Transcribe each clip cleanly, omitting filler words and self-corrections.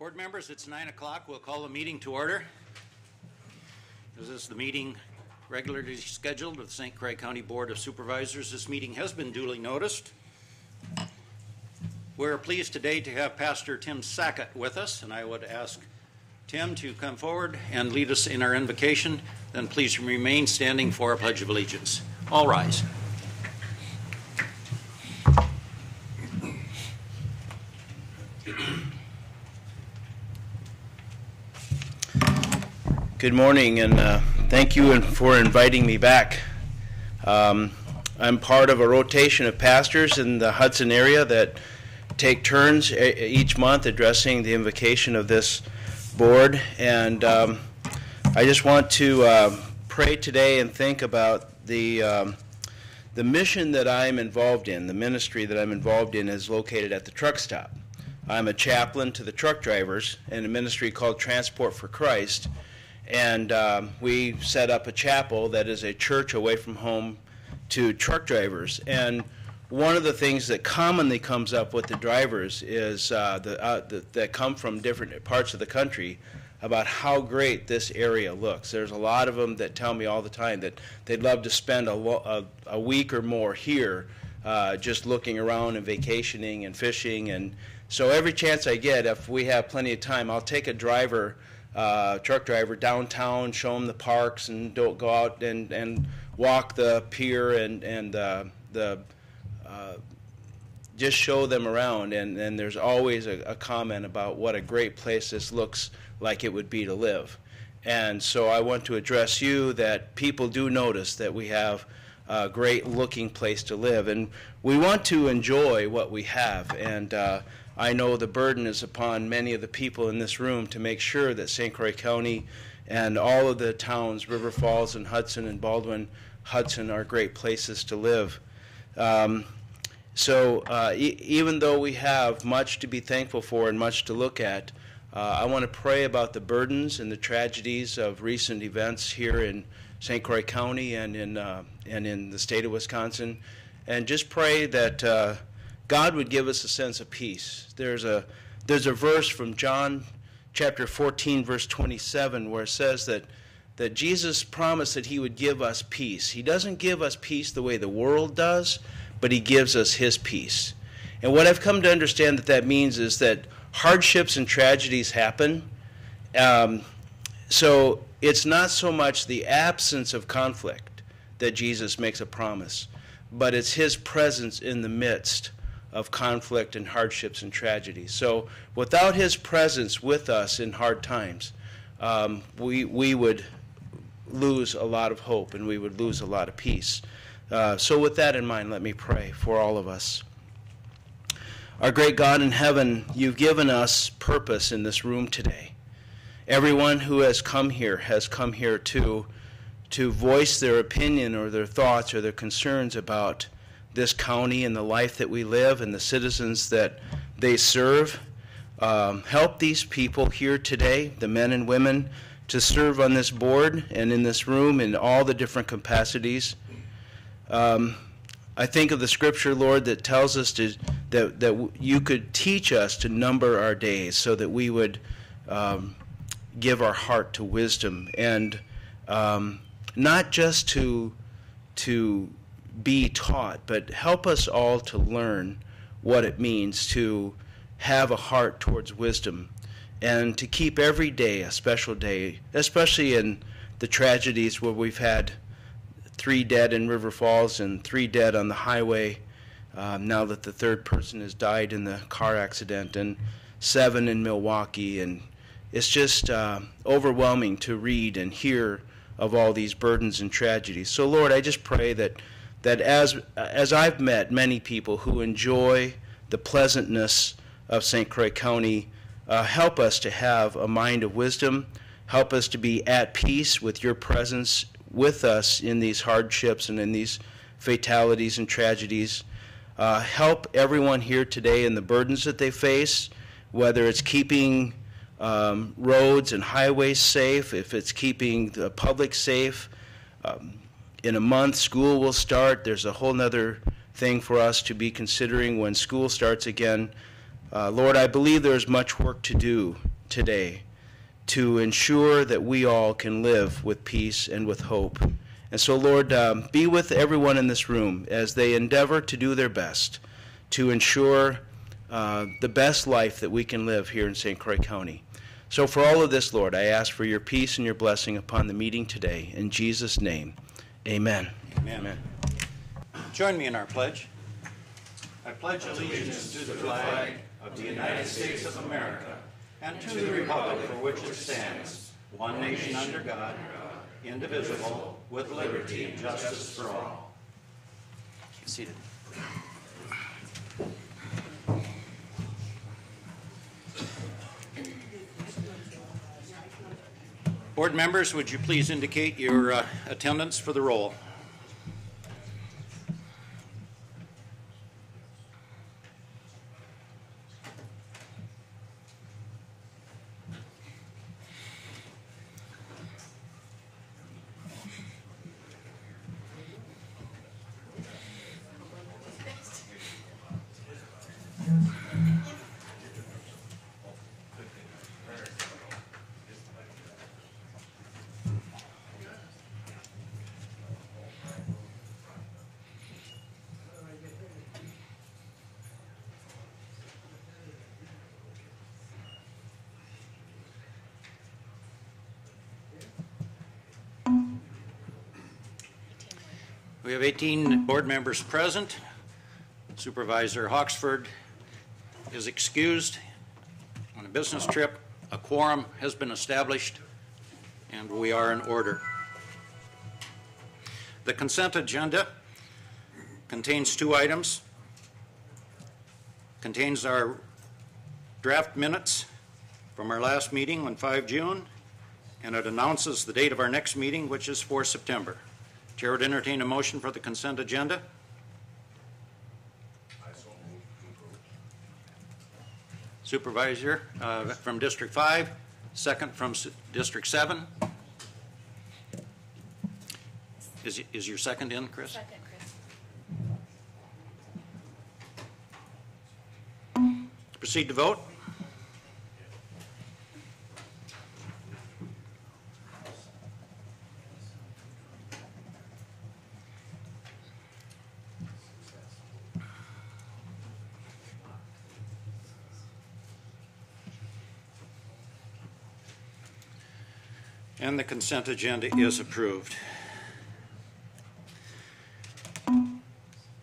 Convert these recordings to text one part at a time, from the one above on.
Board members, it's 9 o'clock. We'll call the meeting to order. This is the meeting regularly scheduled with the St. Croix County Board of Supervisors. This meeting has been duly noticed. We're pleased today to have Pastor Tim Sackett with us, and I would ask Tim to come forward and lead us in our invocation. Then please remain standing for our Pledge of Allegiance. All rise. Good morning, and thank you for inviting me back. I'm part of a rotation of pastors in the Hudson area that take turns each month addressing the invocation of this board, and I just want to pray today and think about the mission that I'm involved in. The ministry that I'm involved in is located at the truck stop. I'm a chaplain to the truck drivers in a ministry called Transport for Christ. And we set up a chapel that is a church away from home to truck drivers. And one of the things that commonly comes up with the drivers is that come from different parts of the country about how great this area looks. There's a lot of them that tell me all the time that they'd love to spend a week or more here just looking around and vacationing and fishing. And so every chance I get, if we have plenty of time, I'll take a truck driver downtown, show them the parks, and don't go out and walk the pier and just show them around. And there's always a comment about what a great place this looks like it would be to live. And so I want to address you that people do notice that we have a great looking place to live, and we want to enjoy what we have. And I know the burden is upon many of the people in this room to make sure that St. Croix County and all of the towns, River Falls and Hudson and Baldwin Hudson, are great places to live. Even though we have much to be thankful for and much to look at, I want to pray about the burdens and the tragedies of recent events here in St. Croix County and in the state of Wisconsin, and just pray that God would give us a sense of peace. There's a verse from John chapter 14, verse 27, where it says that Jesus promised that he would give us peace. He doesn't give us peace the way the world does, but he gives us his peace. And what I've come to understand that means is that hardships and tragedies happen. So it's not so much the absence of conflict that Jesus makes a promise, but it's his presence in the midst of conflict and hardships and tragedies. So without his presence with us in hard times, we would lose a lot of hope and we would lose a lot of peace. So with that in mind, let me pray for all of us. Our great God in heaven, you've given us purpose in this room today. Everyone who has come here to voice their opinion or their thoughts or their concerns about this county and the life that we live and the citizens that they serve. Help these people here today, the men and women, to serve on this board and in this room in all the different capacities. I think of the scripture, Lord, that tells us that you could teach us to number our days so that we would give our heart to wisdom and not just to be taught, but help us all to learn what it means to have a heart towards wisdom and to keep every day a special day, especially in the tragedies where we've had 3 dead in River Falls and 3 dead on the highway, now that the 3rd person has died in the car accident, and 7 in Milwaukee. And it's just overwhelming to read and hear of all these burdens and tragedies. So Lord, I just pray that as I've met many people who enjoy the pleasantness of St. Croix County, help us to have a mind of wisdom, help us to be at peace with your presence with us in these hardships and in these fatalities and tragedies. Help everyone here today in the burdens that they face, whether it's keeping roads and highways safe, if it's keeping the public safe. In a month, school will start. There's a whole nother thing for us to be considering when school starts again. Lord, I believe there's much work to do today to ensure that we all can live with peace and with hope. And so, Lord, be with everyone in this room as they endeavor to do their best to ensure the best life that we can live here in St. Croix County. So for all of this, Lord, I ask for your peace and your blessing upon the meeting today. In Jesus' name, amen. Amen. Amen. Join me in our pledge. I pledge allegiance to the flag of the United States of America and to the republic for which it stands, one nation under God, indivisible, with liberty and justice for all. Be seated. Board members, would you please indicate your attendance for the roll? We have 18 board members present. Supervisor Hawksford is excused on a business trip. A quorum has been established, and we are in order. The consent agenda contains 2 items. Contains our draft minutes from our last meeting on 5 June, and it announces the date of our next meeting, which is 4 September. Chair would entertain a motion for the consent agenda. Supervisor from District 5, second from District 7. Is your second in, Chris? Second, Chris. Proceed to vote. And the consent agenda is approved.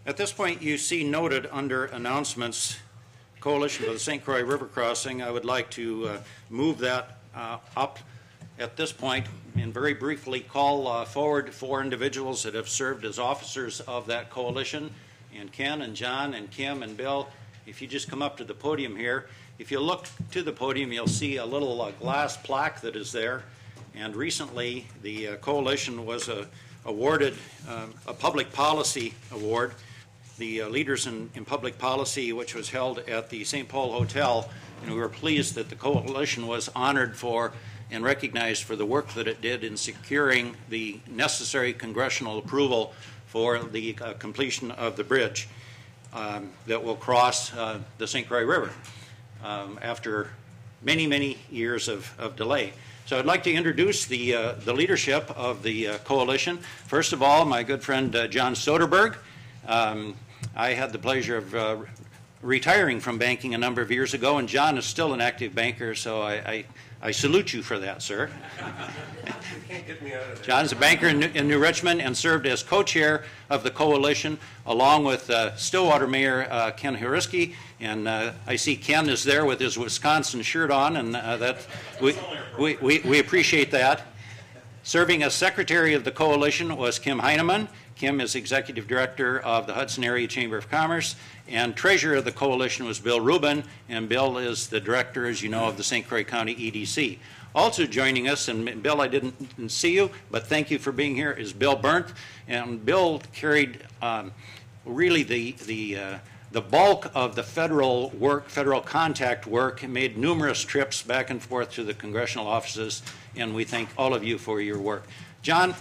At this point, you see noted under announcements, Coalition for the St. Croix River Crossing. I would like to move that up at this point and very briefly call forward 4 individuals that have served as officers of that coalition. And Ken and John and Kim and Bill, if you just come up to the podium here, if you look to the podium, you'll see a little glass plaque that is there. And recently, the coalition was awarded a public policy award, the Leaders in Public Policy, which was held at the St. Paul Hotel. And we were pleased that the coalition was honored for and recognized for the work that it did in securing the necessary congressional approval for the completion of the bridge that will cross the St. Croix River after many, many years of delay. So I'd like to introduce the leadership of the coalition. First of all, my good friend John Soderberg. I had the pleasure of retiring from banking a number of years ago, and John is still an active banker, so I salute you for that, sir. John's a banker in New Richmond and served as co-chair of the coalition along with Stillwater Mayor Ken Huriski, and I see Ken is there with his Wisconsin shirt on, and that we appreciate that. Serving as secretary of the coalition was Kim Heineman. Kim is executive director of the Hudson Area Chamber of Commerce, and treasurer of the coalition was Bill Rubin, and Bill is the director, as you know, of the St. Croix County EDC. Also joining us, and Bill, I didn't see you, but thank you for being here, is Bill Berndt. And Bill carried really the bulk of the federal work, federal contact work, and made numerous trips back and forth to the congressional offices, and we thank all of you for your work. John,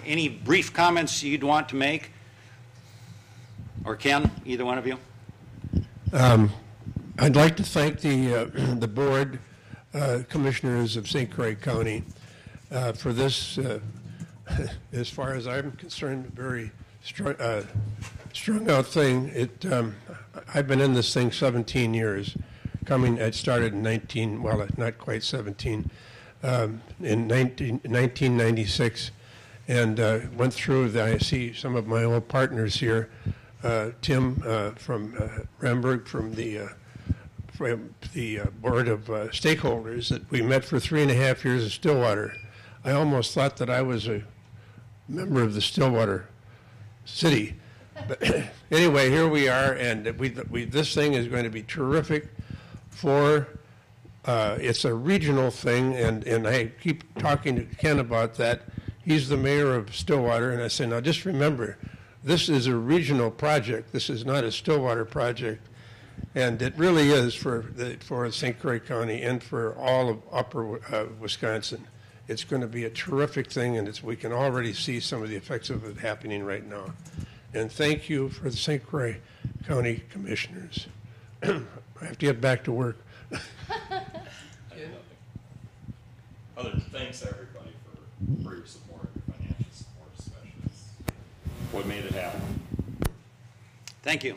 any brief comments you'd want to make? Or Ken, either one of you? I'd like to thank the the board, commissioners of St. Croix County for this, as far as I'm concerned, very strung out thing. I've been in this thing 17 years. It started in not quite 17, in 1996, and went through. I see some of my old partners here. Tim from Ramberg, from the board of stakeholders, that we met for 3.5 years in Stillwater. I almost thought that I was a member of the Stillwater city. But anyway, here we are, and this thing is going to be terrific for, it's a regional thing, and I keep talking to Ken about that. He's the mayor of Stillwater, and I say, now just remember, this is a regional project. This is not a Stillwater project, and it really is for St. Croix County and for all of upper Wisconsin. It's going to be a terrific thing, and we can already see some of the effects of it happening right now. And thank you for the St. Croix County Commissioners. I have to get back to work. Other than thanks everybody for your support, your financial support especially. It's what made it happen. Thank you.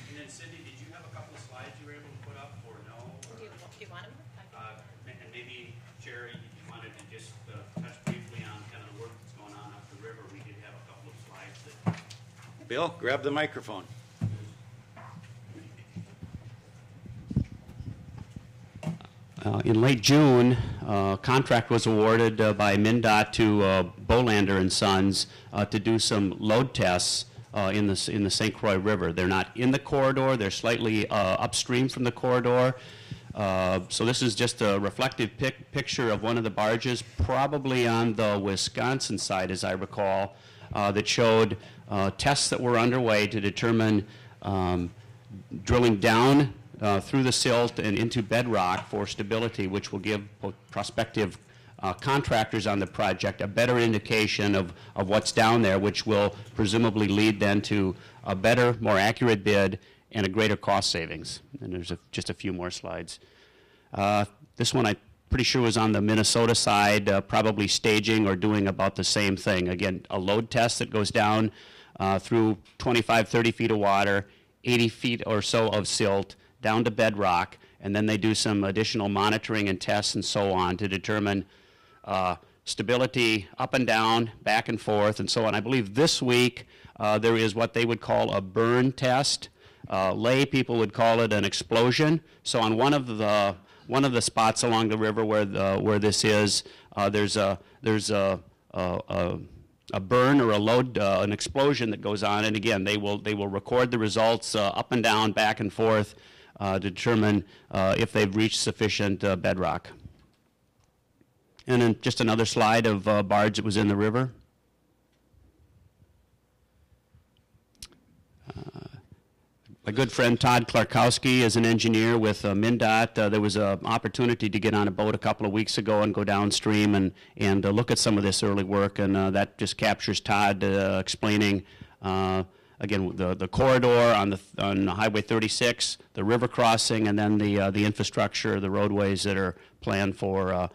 And then Cindy, did you have a couple of slides you were able to put up, or no? Do you want them? And maybe, Jerry, if you wanted to just touch briefly on kind of the work that's going on up the river. We did have a couple of slides that... Bill, grab the microphone. In late June, a contract was awarded by MnDOT to Bolander and Sons to do some load tests in the St. Croix River. They're not in the corridor. They're slightly upstream from the corridor. So this is just a reflective picture of one of the barges, probably on the Wisconsin side, as I recall, that showed tests that were underway to determine drilling down through the silt and into bedrock for stability, which will give prospective contractors on the project a better indication of what's down there, which will presumably lead then to a better, more accurate bid and a greater cost savings. And there's just a few more slides. This one I'm pretty sure was on the Minnesota side, probably staging or doing about the same thing. Again, a load test that goes down through 25, 30 feet of water, 80 feet or so of silt, down to bedrock, and then they do some additional monitoring and tests and so on to determine stability up and down, back and forth, and so on. I believe this week there is what they would call a burn test. Lay people would call it an explosion. So on one of the spots along the river where this is, there's a burn or a load, an explosion that goes on, and again they will record the results up and down, back and forth, to determine if they've reached sufficient bedrock. And then just another slide of a barge that was in the river. My good friend Todd Klarkowski is an engineer with MnDOT. There was an opportunity to get on a boat a couple of weeks ago and go downstream and look at some of this early work, and that just captures Todd explaining again, the corridor on Highway 36, the river crossing, and then the infrastructure, the roadways that are planned for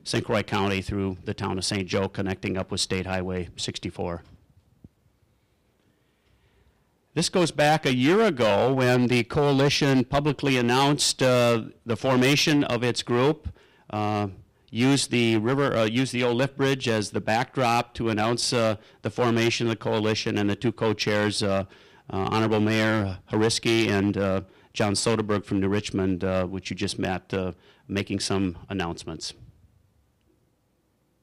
St. Croix County through the town of St. Joe, connecting up with State Highway 64. This goes back a year ago when the coalition publicly announced the formation of its group. Used the old lift bridge as the backdrop to announce the formation of the coalition, and the two co-chairs, Honorable Mayor Hariski and John Soderberg from New Richmond, which you just met, making some announcements.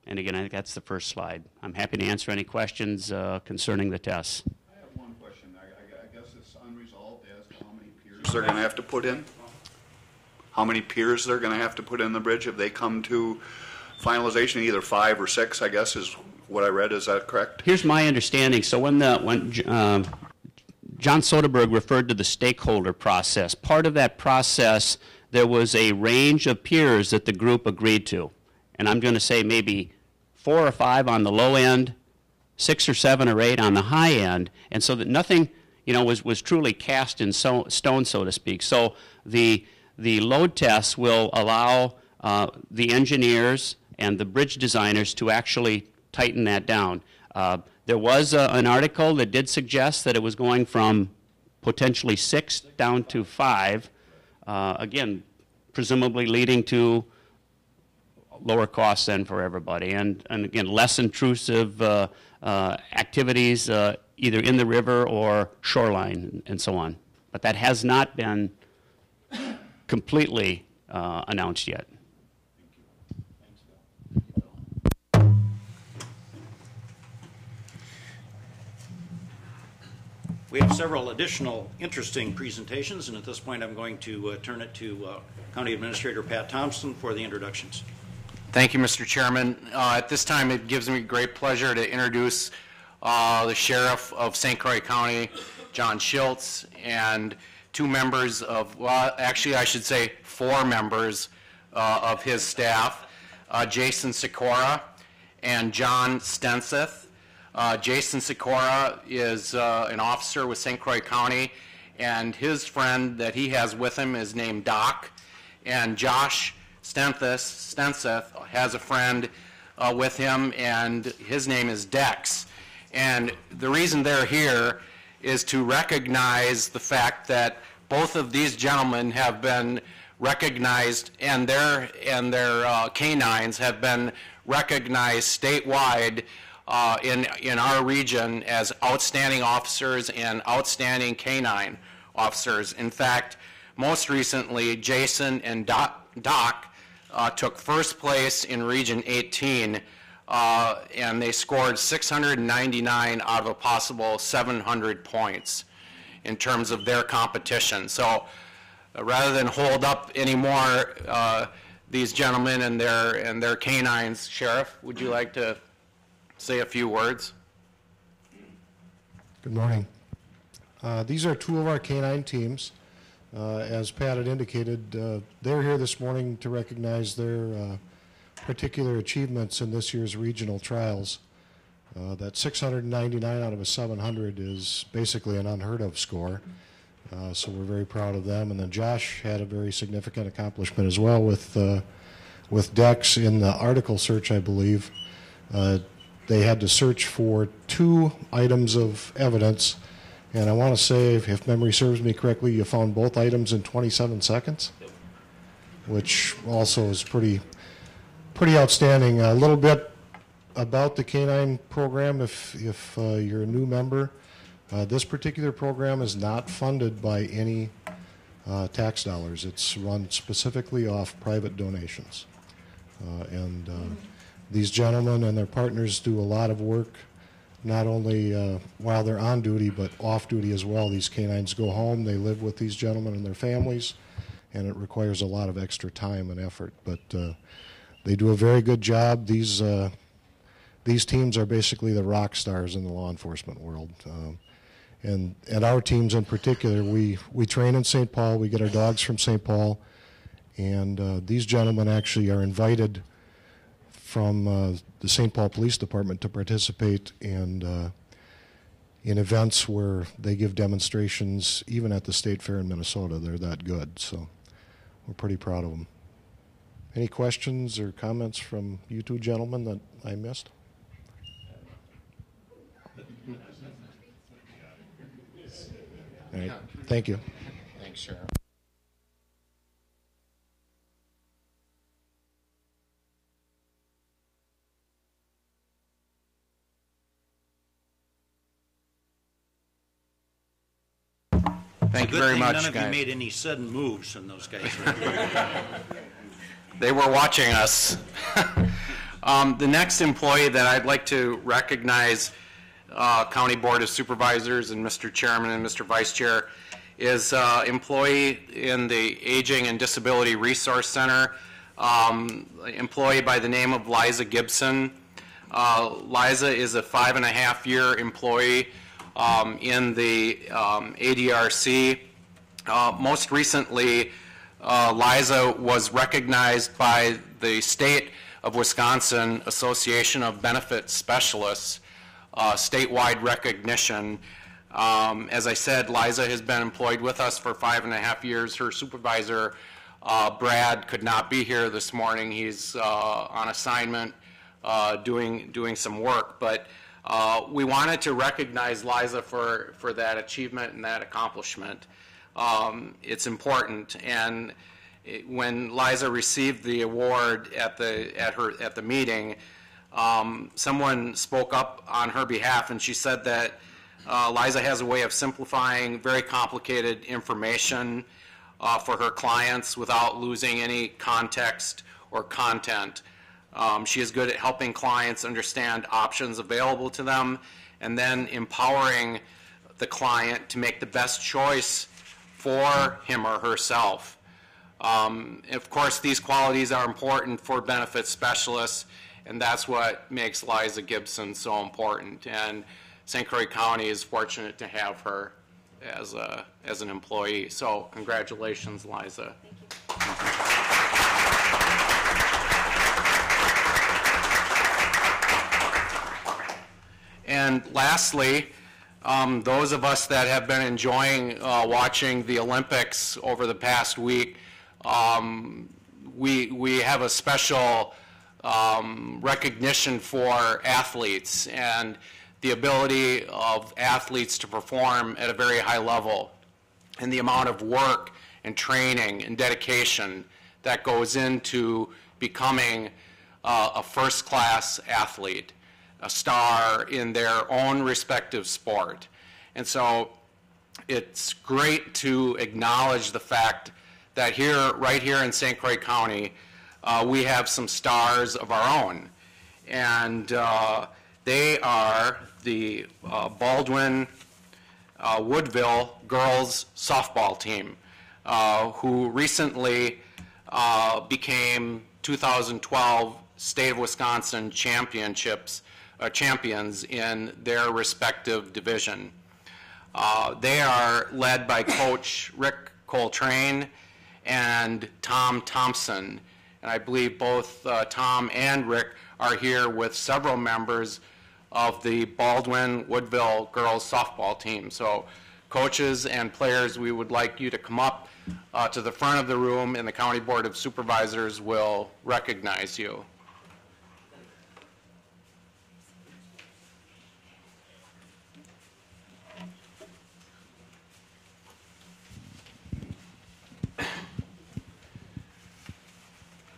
And again, I think that's the first slide. I'm happy to answer any questions concerning the tests. I have one question. I guess it's unresolved as to how many piers they're going to have to put in. How many piers they're going to have to put in the bridge if they come to finalization, either 5 or 6, I guess, is what I read. Is that correct? Here's my understanding. So when John Soderberg referred to the stakeholder process, part of that process, there was a range of piers that the group agreed to. And I'm going to say maybe 4 or 5 on the low end, 6 or 7 or 8 on the high end, and so that nothing, you know, was truly cast in stone, so to speak. So the load tests will allow the engineers and the bridge designers to actually tighten that down. There was an article that did suggest that it was going from potentially 6 down to 5, again, presumably leading to lower costs then for everybody, and again, less intrusive activities either in the river or shoreline and so on. But that has not been completely announced yet. We have several additional interesting presentations, and at this point I'm going to turn it to County Administrator Pat Thompson for the introductions. Thank you, Mr. Chairman. At this time, it gives me great pleasure to introduce the Sheriff of St. Croix County, John Schultz, and 2 members of, well, actually I should say 4 members of his staff, Jason Sikora and John Stenseth. Jason Sikora is an officer with St. Croix County, and his friend that he has with him is named Doc, and Josh Stenseth has a friend with him, and his name is Dex. And the reason they're here is to recognize the fact that both of these gentlemen have been recognized, and their canines have been recognized statewide in our region as outstanding officers and outstanding canine officers. In fact, most recently, Jason and Doc took first place in Region 18, and they scored 699 out of a possible 700 points in terms of their competition. So rather than hold up anymore these gentlemen and their canines, Sheriff, would you like to say a few words? Good morning. These are 2 of our canine teams. As Pat had indicated, they're here this morning to recognize their particular achievements in this year's regional trials. That 699 out of a 700 is basically an unheard of score, so we're very proud of them. And then Josh had a very significant accomplishment as well with Dex in the article search, I believe. They had to search for 2 items of evidence. And I want to say, if memory serves me correctly, you found both items in 27 seconds, which also is pretty outstanding. A little bit about the canine program, if you're a new member. This particular program is not funded by any tax dollars. It's run specifically off private donations. These gentlemen and their partners do a lot of work, not only while they're on duty, but off duty as well. These canines go home, they live with these gentlemen and their families, and it requires a lot of extra time and effort. But they do a very good job. These teams are basically the rock stars in the law enforcement world. And our teams in particular, we train in St. Paul, we get our dogs from St. Paul, and these gentlemen actually are invited from the St. Paul Police Department to participate in events where they give demonstrations, even at the State Fair in Minnesota. They're that good, so we're pretty proud of them. Any questions or comments from you 2 gentlemen that I missed? All right, thank you. Thanks, Sheriff. Thank you very much, None of guys. you made any sudden moves from those guys. They were watching us. The next employee that I'd like to recognize, County Board of Supervisors and Mr. Chairman and Mr. Vice Chair, is employee in the Aging and Disability Resource Center, employee by the name of Liza Gibson. Liza is a 5.5-year employee in the ADRC. Most recently, Liza was recognized by the State of Wisconsin Association of Benefit Specialists statewide recognition. As I said, Liza has been employed with us for 5.5 years. Her supervisor, Brad, could not be here this morning. He's on assignment doing some work. But we wanted to recognize Liza for that achievement and that accomplishment. It's important. And when Liza received the award at the meeting, someone spoke up on her behalf, and she said that Liza has a way of simplifying very complicated information for her clients without losing any context or content. She is good at helping clients understand options available to them and then empowering the client to make the best choice for him or herself. Of course, these qualities are important for benefits specialists, and that's what makes Liza Gibson so important. And St. Croix County is fortunate to have her as an employee. So congratulations, Liza. Thank you. And lastly, those of us that have been enjoying watching the Olympics over the past week, we have a special recognition for athletes and the ability of athletes to perform at a very high level and the amount of work and training and dedication that goes into becoming a first-class athlete, a star in their own respective sport. And so it's great to acknowledge the fact that right here in St. Croix County, we have some stars of our own. And they are the Baldwin Woodville girls softball team, who recently became 2012 State of Wisconsin champions in their respective division. They are led by Coach Rick Coltrane and Tom Thompson. And I believe both Tom and Rick are here with several members of the Baldwin Woodville girls softball team. So coaches and players, we would like you to come up to the front of the room, and the County Board of Supervisors will recognize you.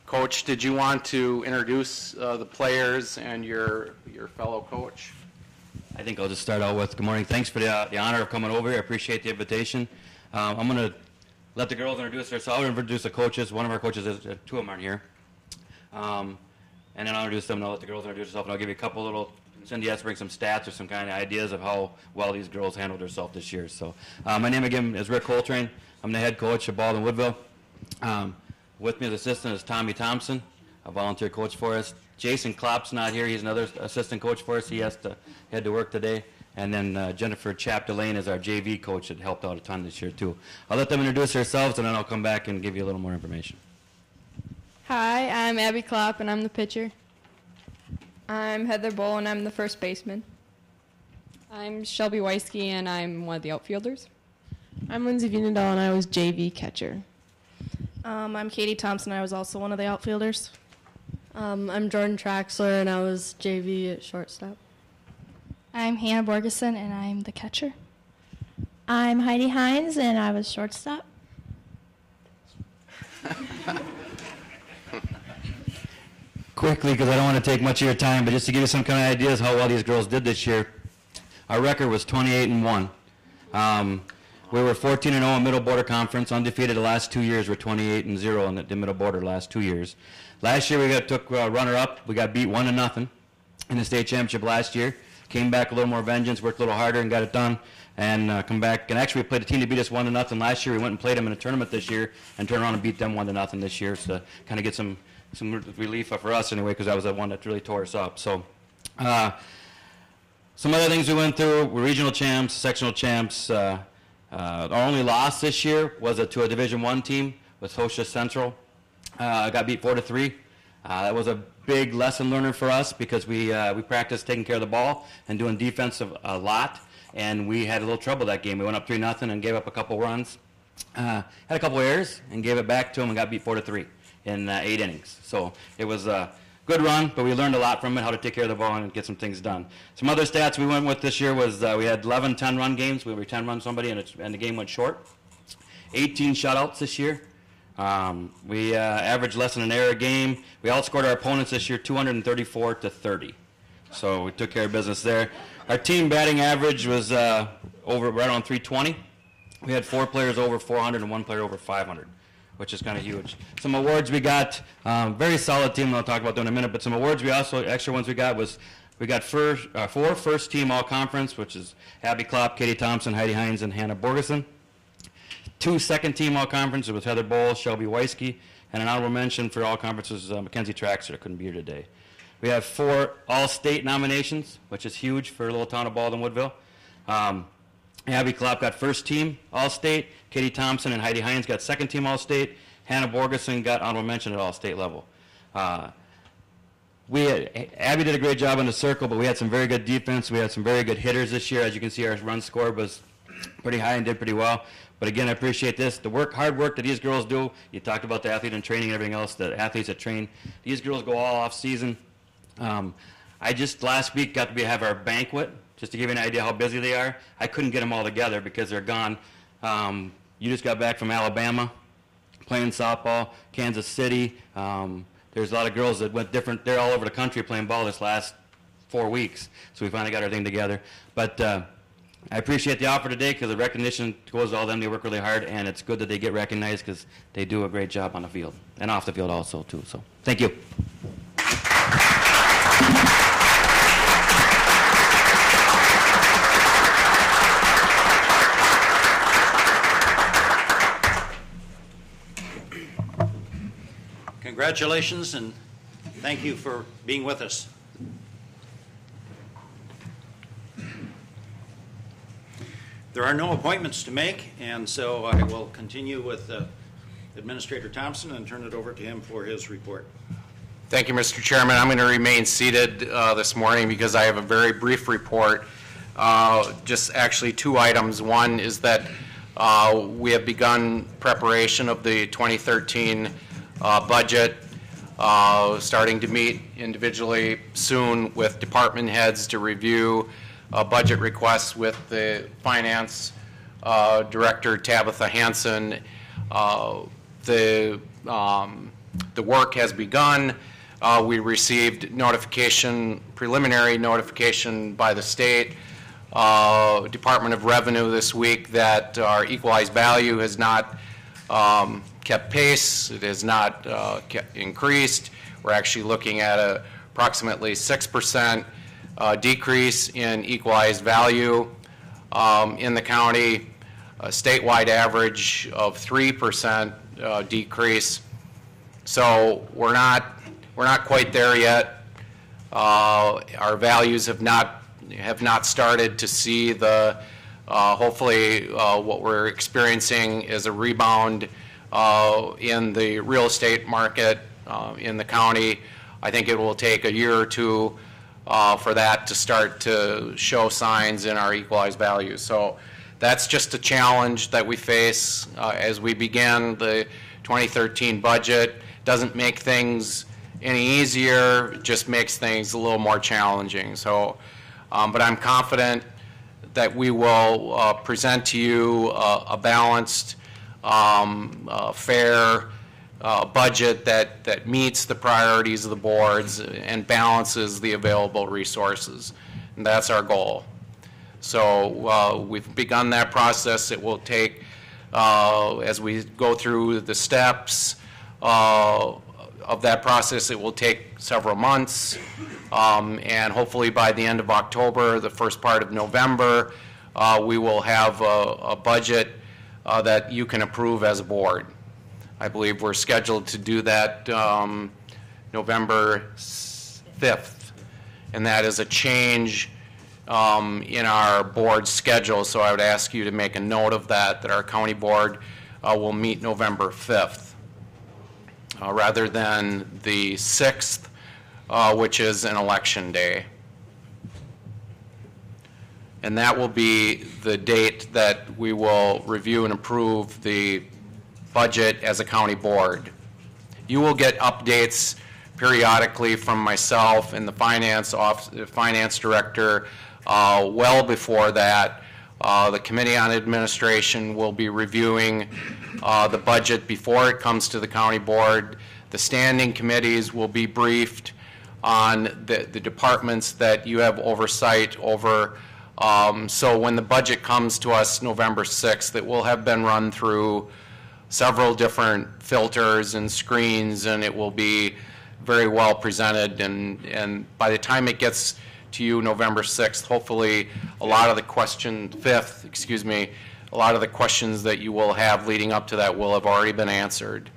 Coach, did you want to introduce the players and your fellow coach? I think I'll just start out with good morning. Thanks for the honor of coming over here. I appreciate the invitation. I'm going to let the girls introduce themselves. I'll introduce the coaches. One of our coaches, two of them aren't here. And then I'll introduce them, and I'll let the girls introduce themselves, and I'll give you a couple little, Cindy has to bring some stats or some kind of ideas of how well these girls handled themselves this year. So my name again is Rick Coltrane. I'm the head coach of Baldwin Woodville. With me as assistant is Tommy Thompson, a volunteer coach for us. Jason Klopp's not here. He's another assistant coach for us. He had to work today. And then Jennifer Chapdelaine is our JV coach that helped out a ton this year too. I'll let them introduce themselves, and then I'll come back and give you a little more information. Hi, I'm Abby Klopp, and I'm the pitcher. I'm Heather Bull, and I'm the first baseman. I'm Shelby Weisky, and I'm one of the outfielders. I'm Lindsay Vienendahl, and I was JV catcher. I'm Katie Thompson. I was also one of the outfielders. I'm Jordan Traxler, and I was JV at shortstop. I'm Hannah Borgeson, and I'm the catcher. I'm Heidi Hines, and I was shortstop. Quickly, because I don't want to take much of your time, but just to give you some kind of ideas how well these girls did this year, our record was 28-1. We were 14-0 in Middle Border Conference, undefeated the last 2 years. We're 28-0 in the Middle Border the last 2 years. Last year we took runner-up. We got beat 1-0 in the state championship last year. Came back a little more vengeance, worked a little harder, and got it done. And come back. And actually, we played a team to beat us 1-0 last year. We went and played them in a tournament this year, and turned around and beat them 1-0 this year. So to kind of get some relief for us anyway, because that was the one that really tore us up. So. Some other things we went through: we're regional champs, sectional champs. Our only loss this year was to a Division I team with Hosha Central. Got beat 4-3. That was a big lesson learner for us because we practiced taking care of the ball and doing defense a lot, and we had a little trouble that game. We went up 3-0 and gave up a couple runs. Had a couple errors and gave it back to them and got beat 4-3 in 8 innings. So it was a good run, but we learned a lot from it, how to take care of the ball and get some things done. Some other stats we went with this year was we had 11 10-run games. We 10-run somebody and the game went short. 18 shutouts this year. We averaged less than an error a game. We outscored our opponents this year 234-30. So we took care of business there. Our team batting average was right around 320. We had 4 players over 400 and 1 player over 500, which is kind of huge. Some awards we got, very solid team I'll talk about that in a minute, but some awards we also, extra ones we got was, we got 4 first team all-conference, which is Abby Klopp, Katie Thompson, Heidi Hines, and Hannah Borgeson. 2 second team all-conference, it was Heather Bowl, Shelby Weisky, and an honorable mention for all conferences, Mackenzie Traxler, couldn't be here today. We have 4 all-state nominations, which is huge for a little town of Baldwin Woodville. Abby Klopp got first team All-State. Katie Thompson and Heidi Hines got second team All-State. Hannah Borgeson got honorable mention at All-State level. Abby did a great job in the circle, but we had some very good defense. We had some very good hitters this year. As you can see, our run score was pretty high and did pretty well. But again, I appreciate this. The hard work that these girls do. You talked about the athlete and training and everything else, the athletes that train. These girls go all off season. I just last week got to have our banquet. Just to give you an idea how busy they are, I couldn't get them all together because they're gone. You just got back from Alabama, playing softball, Kansas City. There's a lot of girls that went different. They're all over the country playing ball this last 4 weeks. So we finally got our thing together. But I appreciate the offer today because the recognition goes to all them. They work really hard, and it's good that they get recognized because they do a great job on the field and off the field also too. So thank you. Congratulations, and thank you for being with us. There are no appointments to make, and so I will continue with Administrator Thompson and turn it over to him for his report. Thank you, Mr. Chairman. I'm going to remain seated this morning because I have a very brief report. Just actually 2 items. One is that we have begun preparation of the 2013 budget, starting to meet individually soon with department heads to review budget requests with the Finance Director, Tabitha Hansen. The work has begun. We received preliminary notification by the state Department of Revenue this week that our equalized value has not kept pace. It has not increased. We're actually looking at approximately 6% decrease in equalized value in the county, a statewide average of 3% decrease. So we're not quite there yet. Our values have not started to see the hopefully what we're experiencing is a rebound in the real estate market in the county. I think it will take a year or 2 for that to start to show signs in our equalized values. So that's just a challenge that we face as we begin the 2013 budget. Doesn't make things any easier, it just makes things a little more challenging. So, but I'm confident that we will present to you a balanced, fair budget that meets the priorities of the boards and balances the available resources. And that's our goal. So we've begun that process. It will take, as we go through the steps of that process, it will take several months. And hopefully by the end of October, the first part of November, we will have a budget that you can approve as a board. I believe we're scheduled to do that November 5th, and that is a change in our board schedule, so I would ask you to make a note of that our county board will meet November 5th. rather than the 6th, which is an election day. And that will be the date that we will review and approve the budget as a county board. You will get updates periodically from myself and the finance director well before that. The Committee on Administration will be reviewing the budget before it comes to the county board. The standing committees will be briefed on the departments that you have oversight over. So when the budget comes to us November 6th, it will have been run through several different filters and screens, and it will be very well presented. And by the time it gets to you November 6th, hopefully a lot of the a lot of the questions that you will have leading up to that will have already been answered.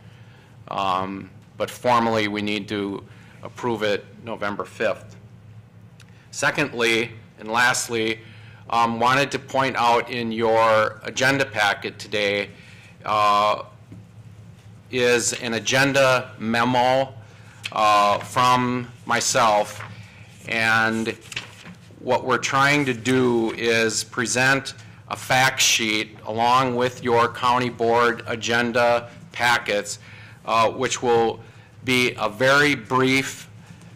But formally, we need to approve it November 5th. Secondly, and lastly, wanted to point out in your agenda packet today is an agenda memo from myself, and what we're trying to do is present a fact sheet along with your county board agenda packets, which will be a very brief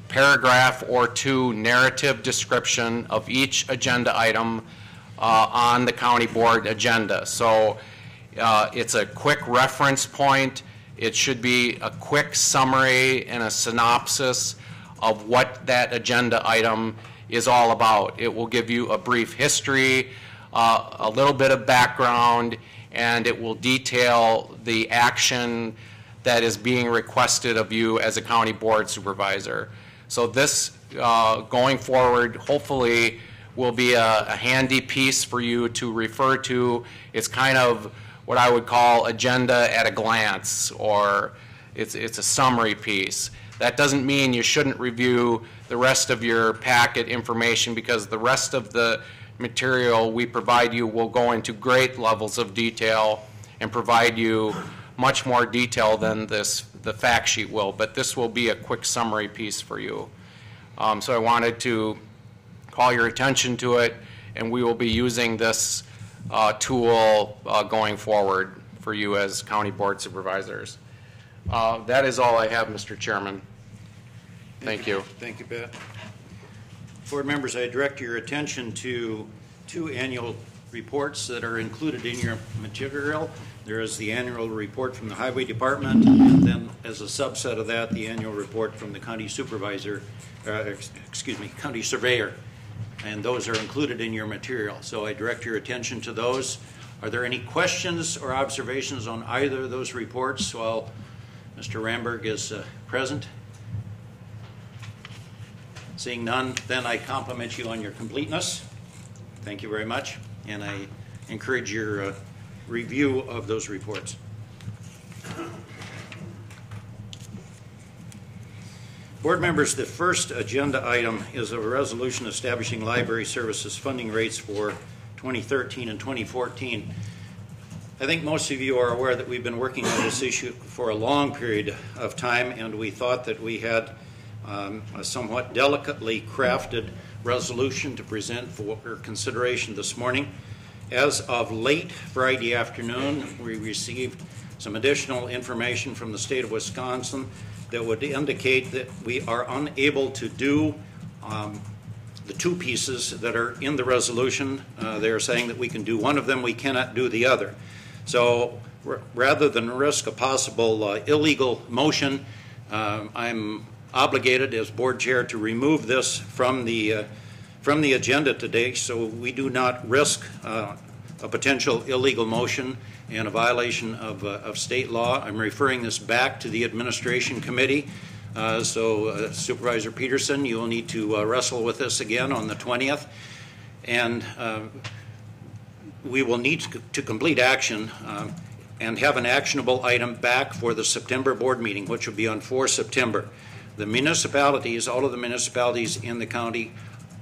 paragraph or two narrative description of each agenda item on the county board agenda. So it's a quick reference point. It should be a quick summary and a synopsis of what that agenda item is all about. It will give you a brief history, a little bit of background, and it will detail the action that is being requested of you as a county board supervisor. So this, going forward, hopefully will be a handy piece for you to refer to. It's kind of what I would call agenda at a glance, or it's a summary piece. That doesn't mean you shouldn't review the rest of your packet information, because the rest of the material we provide you will go into great levels of detail and provide you much more detail than the fact sheet will, but this will be a quick summary piece for you. So I wanted to call your attention to it, and we will be using this tool going forward for you as county board supervisors. That is all I have, Mr. Chairman. Thank you. Thank you, Pat. Board members, I direct your attention to two annual reports that are included in your material. There is the annual report from the Highway Department, and then as a subset of that, the annual report from the county supervisor, county surveyor. And those are included in your material. So I direct your attention to those. Are there any questions or observations on either of those reports while Mr. Ramberg is present? Seeing none, then I compliment you on your completeness. Thank you very much. And I encourage your review of those reports. Board members, the first agenda item is a resolution establishing library services funding rates for 2013 and 2014. I think most of you are aware that we've been working on this issue for a long period of time, and we thought that we had a somewhat delicately crafted resolution to present for consideration this morning. As of late Friday afternoon, we received some additional information from the state of Wisconsin that would indicate that we are unable to do the two pieces that are in the resolution. They're saying that we can do one of them, we cannot do the other. So rather than risk a possible illegal motion, I'm obligated as board chair to remove this from the agenda today, so we do not risk a potential illegal motion and a violation of state law. I'm referring this back to the administration committee. So Supervisor Peterson, you will need to wrestle with this again on the 20th. And we will need to complete action and have an actionable item back for the September board meeting, which will be on 4 September. The municipalities, all of the municipalities in the county,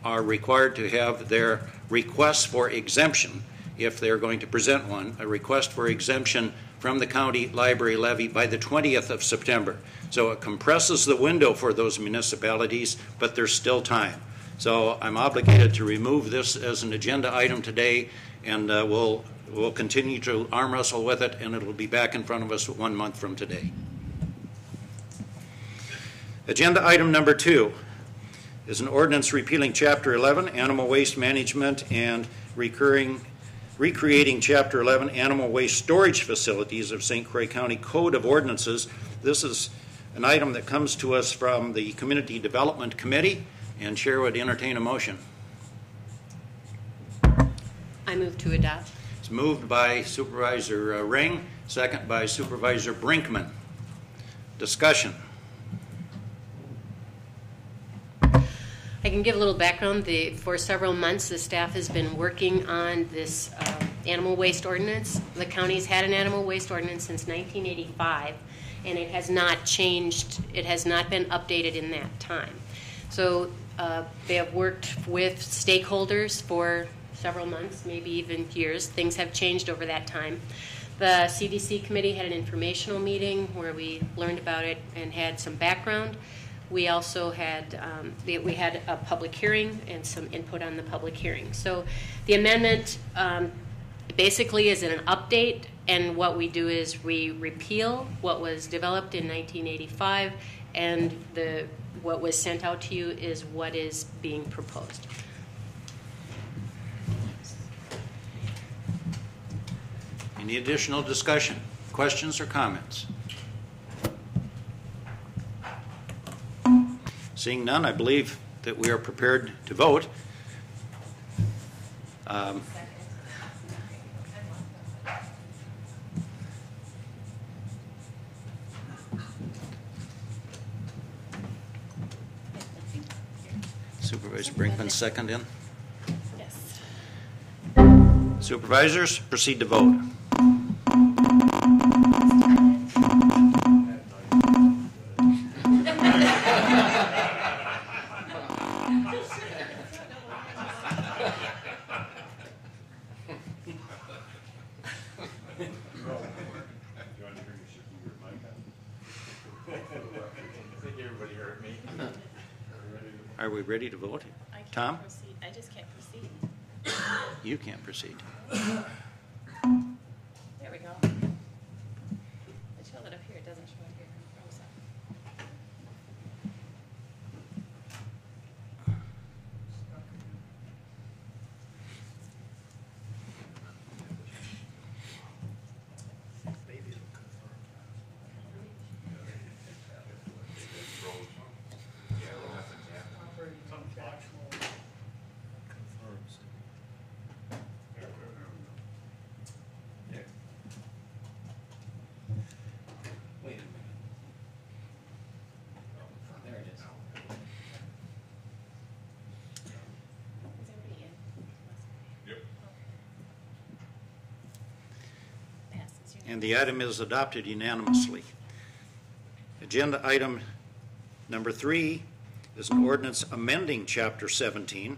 are required to have their requests for exemption if they're going to present one, a request for exemption from the county library levy by the 20th of September. So it compresses the window for those municipalities, but there's still time. So I'm obligated to remove this as an agenda item today, and we'll continue to arm wrestle with it, and it'll be back in front of us 1 month from today. Agenda item number 2 is an ordinance repealing Chapter 11, Animal Waste Management, and recreating Chapter 11, Animal Waste Storage Facilities of St. Croix County Code of Ordinances. This is an item that comes to us from the Community Development Committee, and Chair would entertain a motion. I move to adopt. It's moved by Supervisor Ring, second by Supervisor Brinkman. Discussion. I can give a little background. For several months, the staff has been working on this animal waste ordinance. The county's had an animal waste ordinance since 1985, and it has not changed. It has not been updated in that time. So they have worked with stakeholders for several months, maybe even years. Things have changed over that time. The CDC committee had an informational meeting where we learned about it and had some background. We also had we had a public hearing and some input on the public hearing. So the amendment basically is an update, and what we do is we repeal what was developed in 1985, and what was sent out to you is what is being proposed. Any additional discussion, questions, or comments? Seeing none, I believe that we are prepared to vote. Supervisor Brinkman, second in. Yes. Supervisors, proceed to vote. Are we ready to vote? Tom? Proceed. I just can't proceed. You can't proceed. There we go. It showed it up here. It doesn't show it here. Oh, sorry. And the item is adopted unanimously. Agenda item number 3 is an ordinance amending Chapter 17,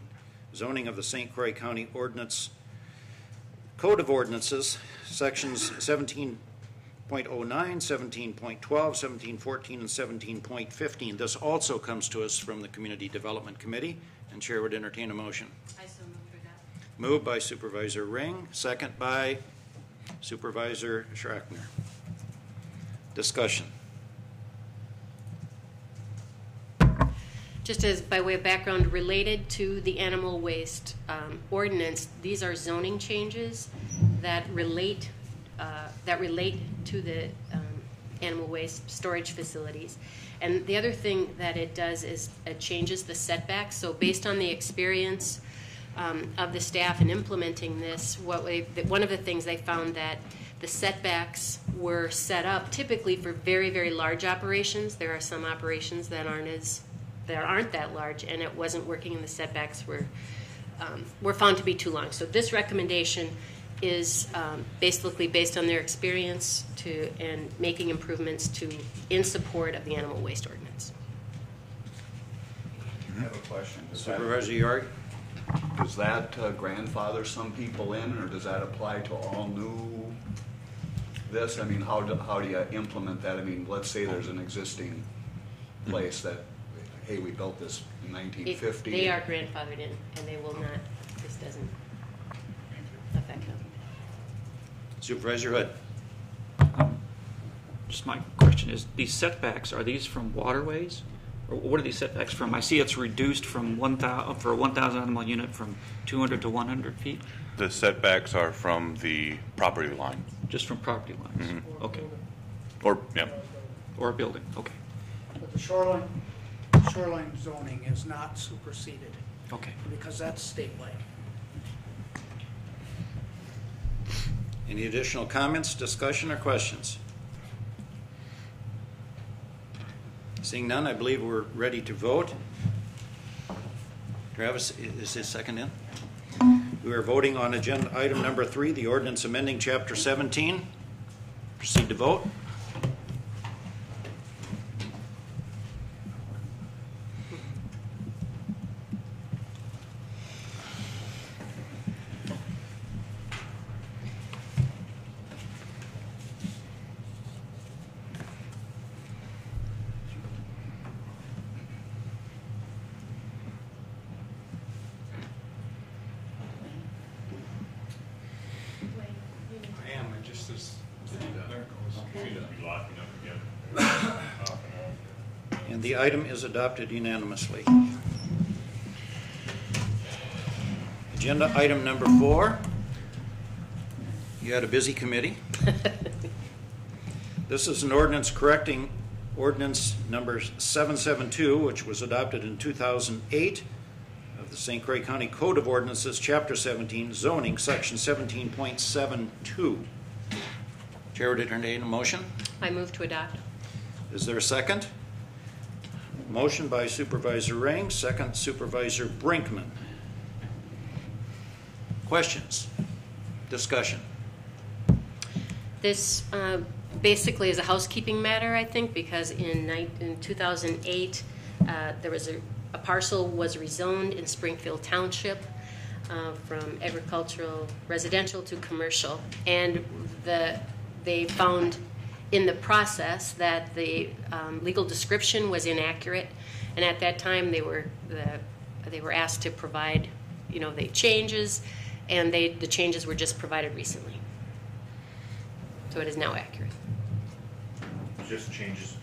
zoning of the St. Croix County Ordinance Code of Ordinances, sections 17.09, 17.12, 17.14, and 17.15. This also comes to us from the Community Development Committee, and Chair would entertain a motion. I so move to adopt. Moved by Supervisor Ring, second by Supervisor Schrackner. Discussion. Just as by way of background, related to the animal waste ordinance, these are zoning changes that relate to the animal waste storage facilities. And the other thing that it does is it changes the setbacks. So based on the experience of the staff in implementing this, one of the things they found that the setbacks were set up typically for very, very large operations. There are some operations that aren't that large, and it wasn't working, and the setbacks were found to be too long. So this recommendation is basically based on their experience and making improvements in support of the animal waste ordinance. I have a question. Supervisor York? Do does that grandfather some people in, or does that apply to all new this? I mean, how do you implement that? I mean, let's say there's an existing place that, hey, we built this in 1950. They are grandfathered in, and they will not, this doesn't affect them. Supervisor Hood. Just my question is, these setbacks, are these from waterways? Or what are these setbacks from? I see it's reduced from 1,000, for a 1,000 animal unit from 200 to 100 feet? The setbacks are from the property line. Just from property lines? Mm-hmm. Okay. Or, yeah. Or a building, okay. But the shoreline zoning is not superseded. Okay. Because that's statewide. Any additional comments, discussion, or questions? Seeing none, I believe we're ready to vote. Travis, is his second in? We are voting on agenda item number 3, the ordinance amending Chapter 17. Proceed to vote. And the item is adopted unanimously. Agenda item number 4. You had a busy committee. This is an ordinance correcting ordinance number 772, which was adopted in 2008 of the St. Croix County Code of Ordinances, Chapter 17, Zoning, Section 17.72. Chair would entertain a motion. I move to adopt. Is there a second? Motion by Supervisor Ring, second Supervisor Brinkman. Questions? Discussion? This basically is a housekeeping matter, I think, because in 2008, there was a parcel was rezoned in Springfield Township from agricultural, residential to commercial, and they found in the process that the legal description was inaccurate, and at that time they were asked to provide, the changes, and the changes were just provided recently. So it is now accurate. Just changes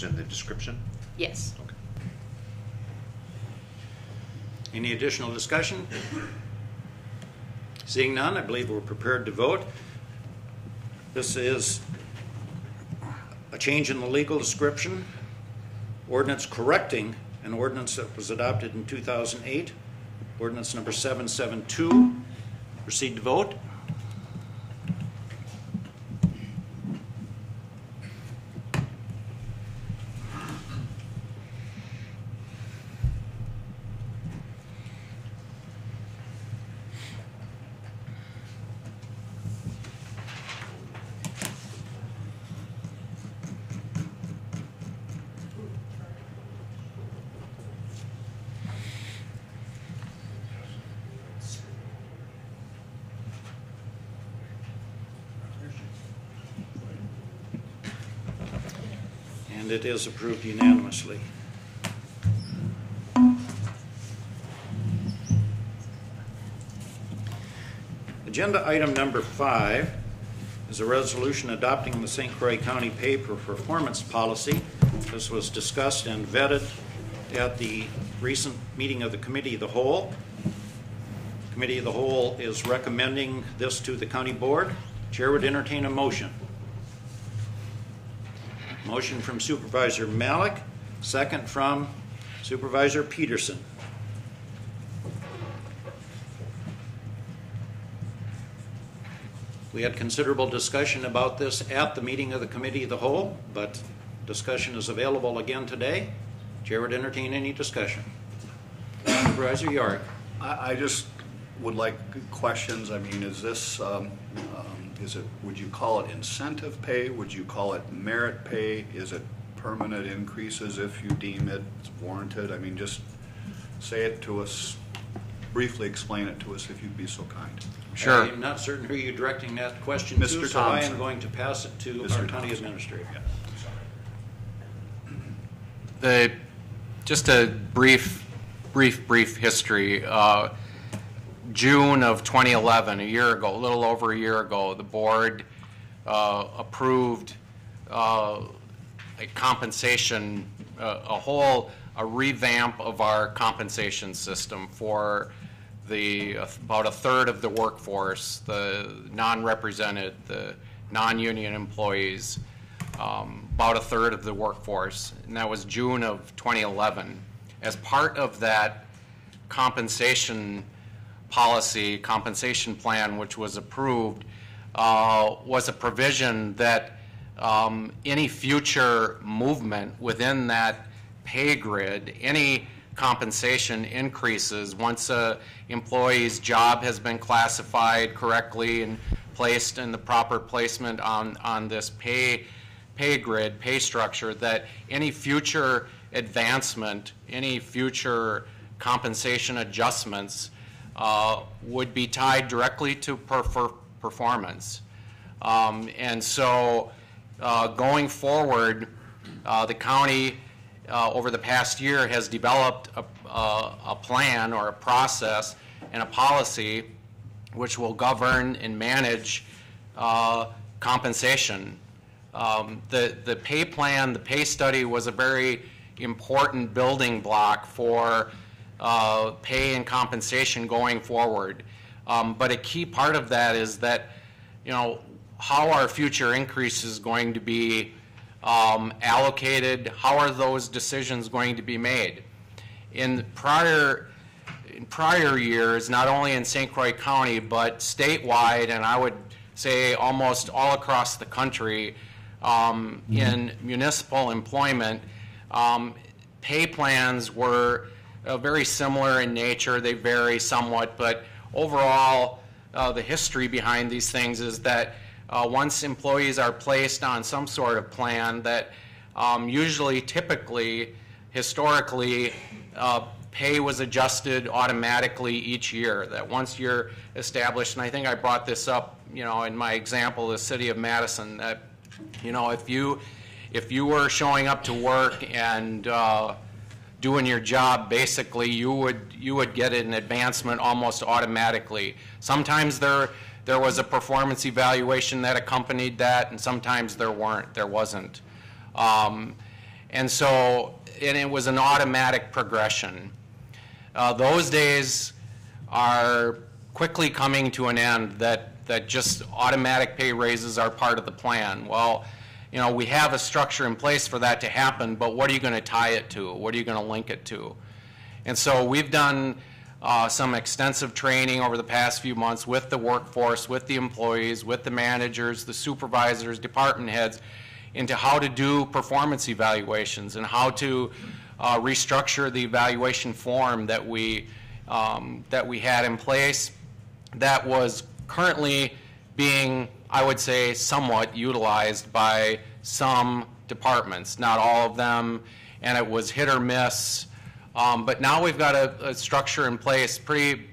in the description? Yes. Okay. Any additional discussion? Seeing none, I believe we're prepared to vote. This is a change in the legal description, ordinance correcting an ordinance that was adopted in 2008, ordinance number 772. Proceed to vote. And it is approved unanimously. Agenda item number 5 is a resolution adopting the St. Croix County Pay for Performance Policy. This was discussed and vetted at the recent meeting of the Committee of the Whole. The Committee of the Whole is recommending this to the County Board. Chair would entertain a motion. Motion from Supervisor Malik, second from Supervisor Peterson. We had considerable discussion about this at the meeting of the Committee of the Whole, but discussion is available again today. Chair would entertain any discussion. Supervisor York. I just would like questions. I mean, is this, would you call it incentive pay? Would you call it merit pay? Is it permanent increases if you deem it warranted? I mean, just say it to us briefly explain it to us if you'd be so kind? Sure. I'm not certain who you're directing that question Mr. to, so I Thompson. am going to pass it to Mr. our county administrator. Just a brief history. June of 2011, a year ago, a little over a year ago, the board approved a compensation, a revamp of our compensation system for about a third of the workforce, the non-represented, the non-union employees, about a third of the workforce, and that was June of 2011. As part of that compensation policy, compensation plan, which was approved, was a provision that any future movement within that pay grid, any compensation increases once an employee's job has been classified correctly and placed in the proper placement on this pay grid, pay structure, that any future advancement, any future compensation adjustments would be tied directly to performance. And so going forward, the county over the past year has developed a plan or a process and a policy which will govern and manage compensation. The pay plan, the pay study was a very important building block for pay and compensation going forward. But a key part of that is that, how our future increase is going to be allocated, how are those decisions going to be made. In prior years, not only in St. Croix County, but statewide, and I would say almost all across the country, in municipal employment, pay plans were very similar in nature. They vary somewhat, but overall, the history behind these things is that once employees are placed on some sort of plan, that usually, typically, historically, pay was adjusted automatically each year. That once you're established, and I think I brought this up, in my example, the city of Madison, that if you were showing up to work and doing your job, basically, you would get an advancement almost automatically. Sometimes there was a performance evaluation that accompanied that, and sometimes there wasn't. And it was an automatic progression. Those days are quickly coming to an end, that just automatic pay raises are part of the plan. Well, we have a structure in place for that to happen, but what are you going to tie it to? What are you going to link it to? And so we've done some extensive training over the past few months with the workforce, with the employees, with the managers, the supervisors, department heads, into how to do performance evaluations and how to restructure the evaluation form that we had in place that was currently being, I would say, somewhat utilized by some departments, not all of them, and it was hit or miss. But now we've got a structure in place, pretty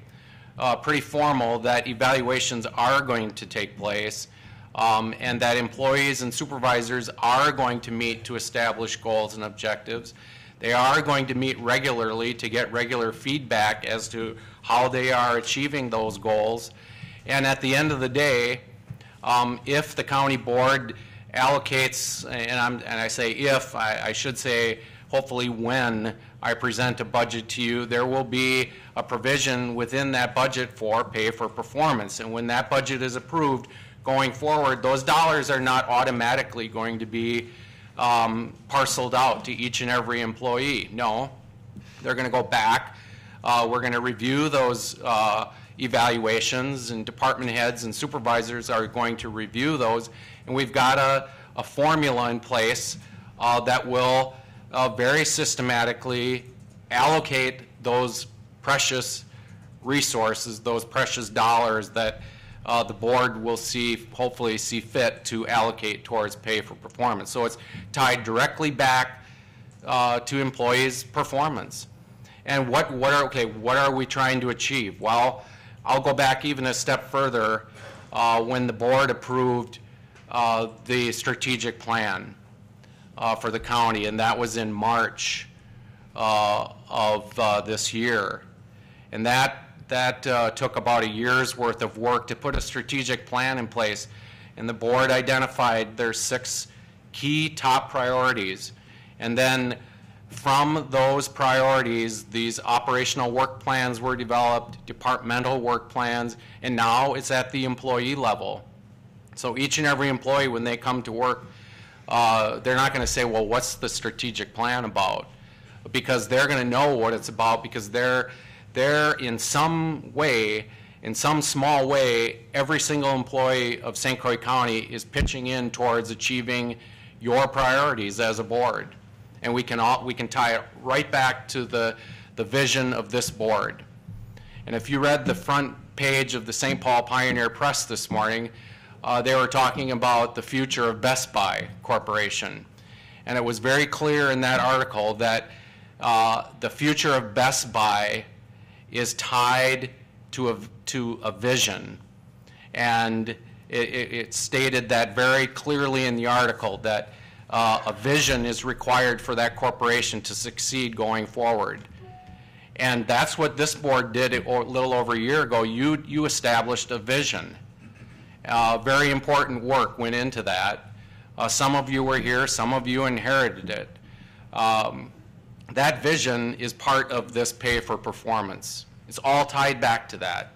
formal, that evaluations are going to take place, and that employees and supervisors are going to meet to establish goals and objectives. They are going to meet regularly to get regular feedback as to how they are achieving those goals. And at the end of the day, if the county board allocates, and I say if, I should say hopefully when I present a budget to you, there will be a provision within that budget for pay for performance. And when that budget is approved going forward, those dollars are not automatically going to be parceled out to each and every employee. No, they're going to go back. We're going to review those evaluations, and department heads and supervisors are going to review those, and we've got a formula in place that will very systematically allocate those precious resources, those precious dollars that the board will hopefully see fit to allocate towards pay for performance. So it's tied directly back to employees' performance. And what are we trying to achieve? Well, I'll go back even a step further when the board approved the strategic plan for the county, and that was in March of this year. And that took about a year's worth of work to put a strategic plan in place. And the board identified their 6 key top priorities. And then from those priorities, these operational work plans were developed, departmental work plans, and now it's at the employee level. So each and every employee, when they come to work, they're not going to say, well, what's the strategic plan about? Because they're going to know what it's about, because they're in some way, in some small way, every single employee of St. Croix County is pitching in towards achieving your priorities as a board. And we can tie it right back to the vision of this board. And if you read the front page of the St. Paul Pioneer Press this morning, they were talking about the future of Best Buy Corporation. And it was very clear in that article that the future of Best Buy is tied to a vision. And it stated that very clearly in the article, that a vision is required for that corporation to succeed going forward. And that's what this board did a little over a year ago. You established a vision. Very important work went into that. Some of you were here, some of you inherited it. That vision is part of this pay for performance. It's all tied back to that.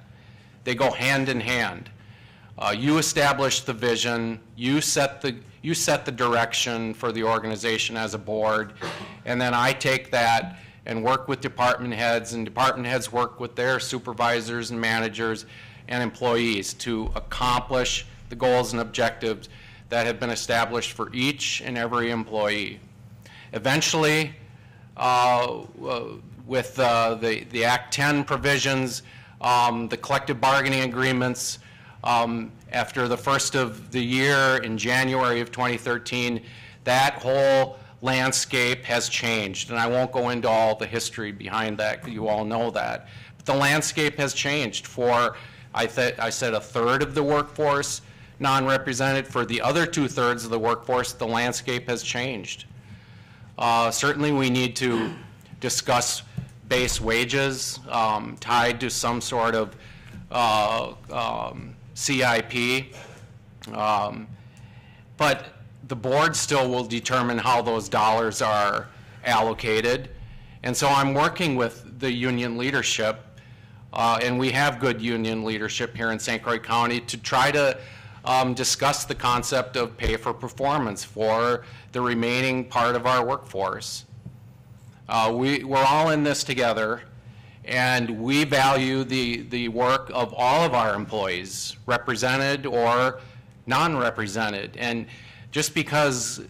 They go hand in hand. You established the vision, you set the direction for the organization as a board, and then I take that and work with department heads, and department heads work with their supervisors and managers and employees to accomplish the goals and objectives that have been established for each and every employee. Eventually, with the Act 10 provisions, the collective bargaining agreements, after the first of the year in January of 2013, that whole landscape has changed. And I won't go into all the history behind that, you all know that. But the landscape has changed for, I said, a third of the workforce non-represented. For the other 2/3 of the workforce, the landscape has changed. Certainly we need to discuss base wages tied to some sort of CIP, but the board still will determine how those dollars are allocated. And so I'm working with the union leadership, and we have good union leadership here in St. Croix County, to try to discuss the concept of pay for performance for the remaining part of our workforce. We're all in this together, and we value the work of all of our employees, represented or non-represented. And just because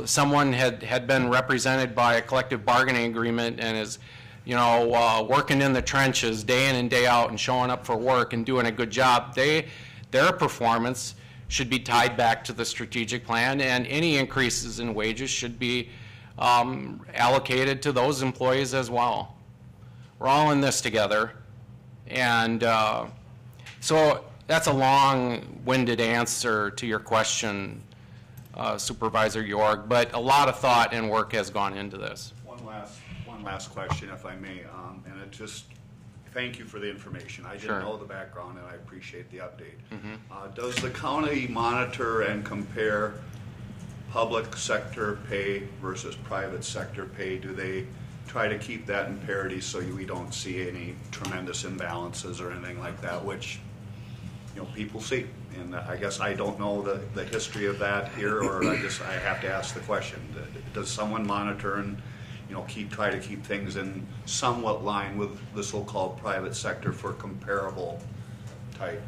someone had been represented by a collective bargaining agreement and is, working in the trenches day in and day out and showing up for work and doing a good job, their performance should be tied back to the strategic plan, and any increases in wages should be allocated to those employees as well. We're all in this together, and so that's a long-winded answer to your question, Supervisor York, but a lot of thought and work has gone into this. One last question, if I may, and it just, thank you for the information. I didn't know the background, and I appreciate the update. Does the county monitor and compare public sector pay versus private sector pay? Do they try to keep that in parity so we don't see any tremendous imbalances or anything like that, which people see? And I guess I don't know the history of that here, or I have to ask the question. Does someone monitor and try to keep things in somewhat line with the so-called private sector for comparable type?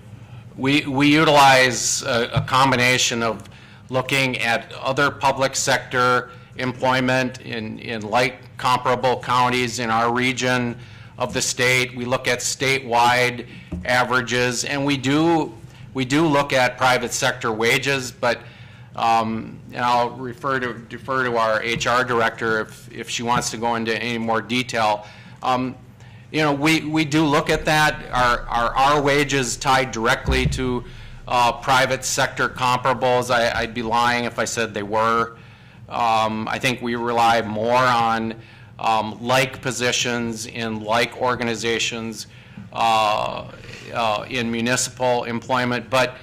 We utilize a combination of looking at other public sector employment in like comparable counties in our region of the state. We look at statewide averages, and we do look at private sector wages, but And I'll defer to our HR director if she wants to go into any more detail. You know, we do look at that. Are our wages tied directly to private sector comparables? I'd be lying if I said they were. I think we rely more on like positions in like organizations in municipal employment, but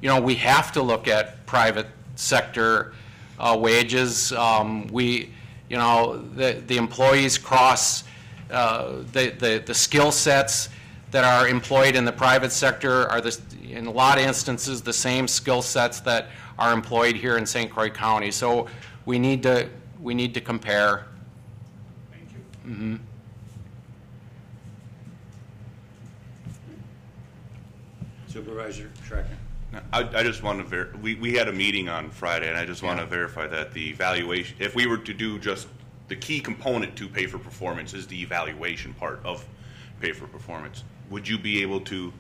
you know, we have to look at private sector wages. You know, the employees cross the skill sets that are employed in the private sector are in a lot of instances the same skill sets that are employed here in St. Croix County. So we need to compare. Thank you. Mm-hmm. Supervisor Schrecker. I just want to we had a meeting on Friday, and I just want to verify that the evaluation, if we were to do just the key component to pay for performance is the evaluation part of pay for performance, would you be able to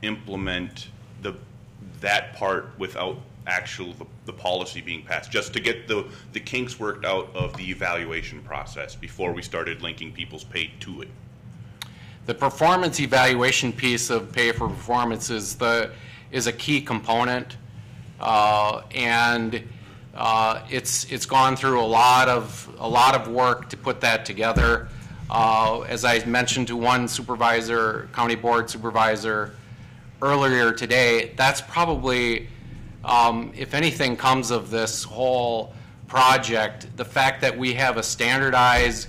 implement that part without the policy being passed, just to get the kinks worked out of the evaluation process before we started linking people's pay to it? The performance evaluation piece of pay for performance is a key component, and it's gone through a lot of work to put that together. As I mentioned to one supervisor, county board supervisor, earlier today, that's probably, if anything comes of this whole project, the fact that we have a standardized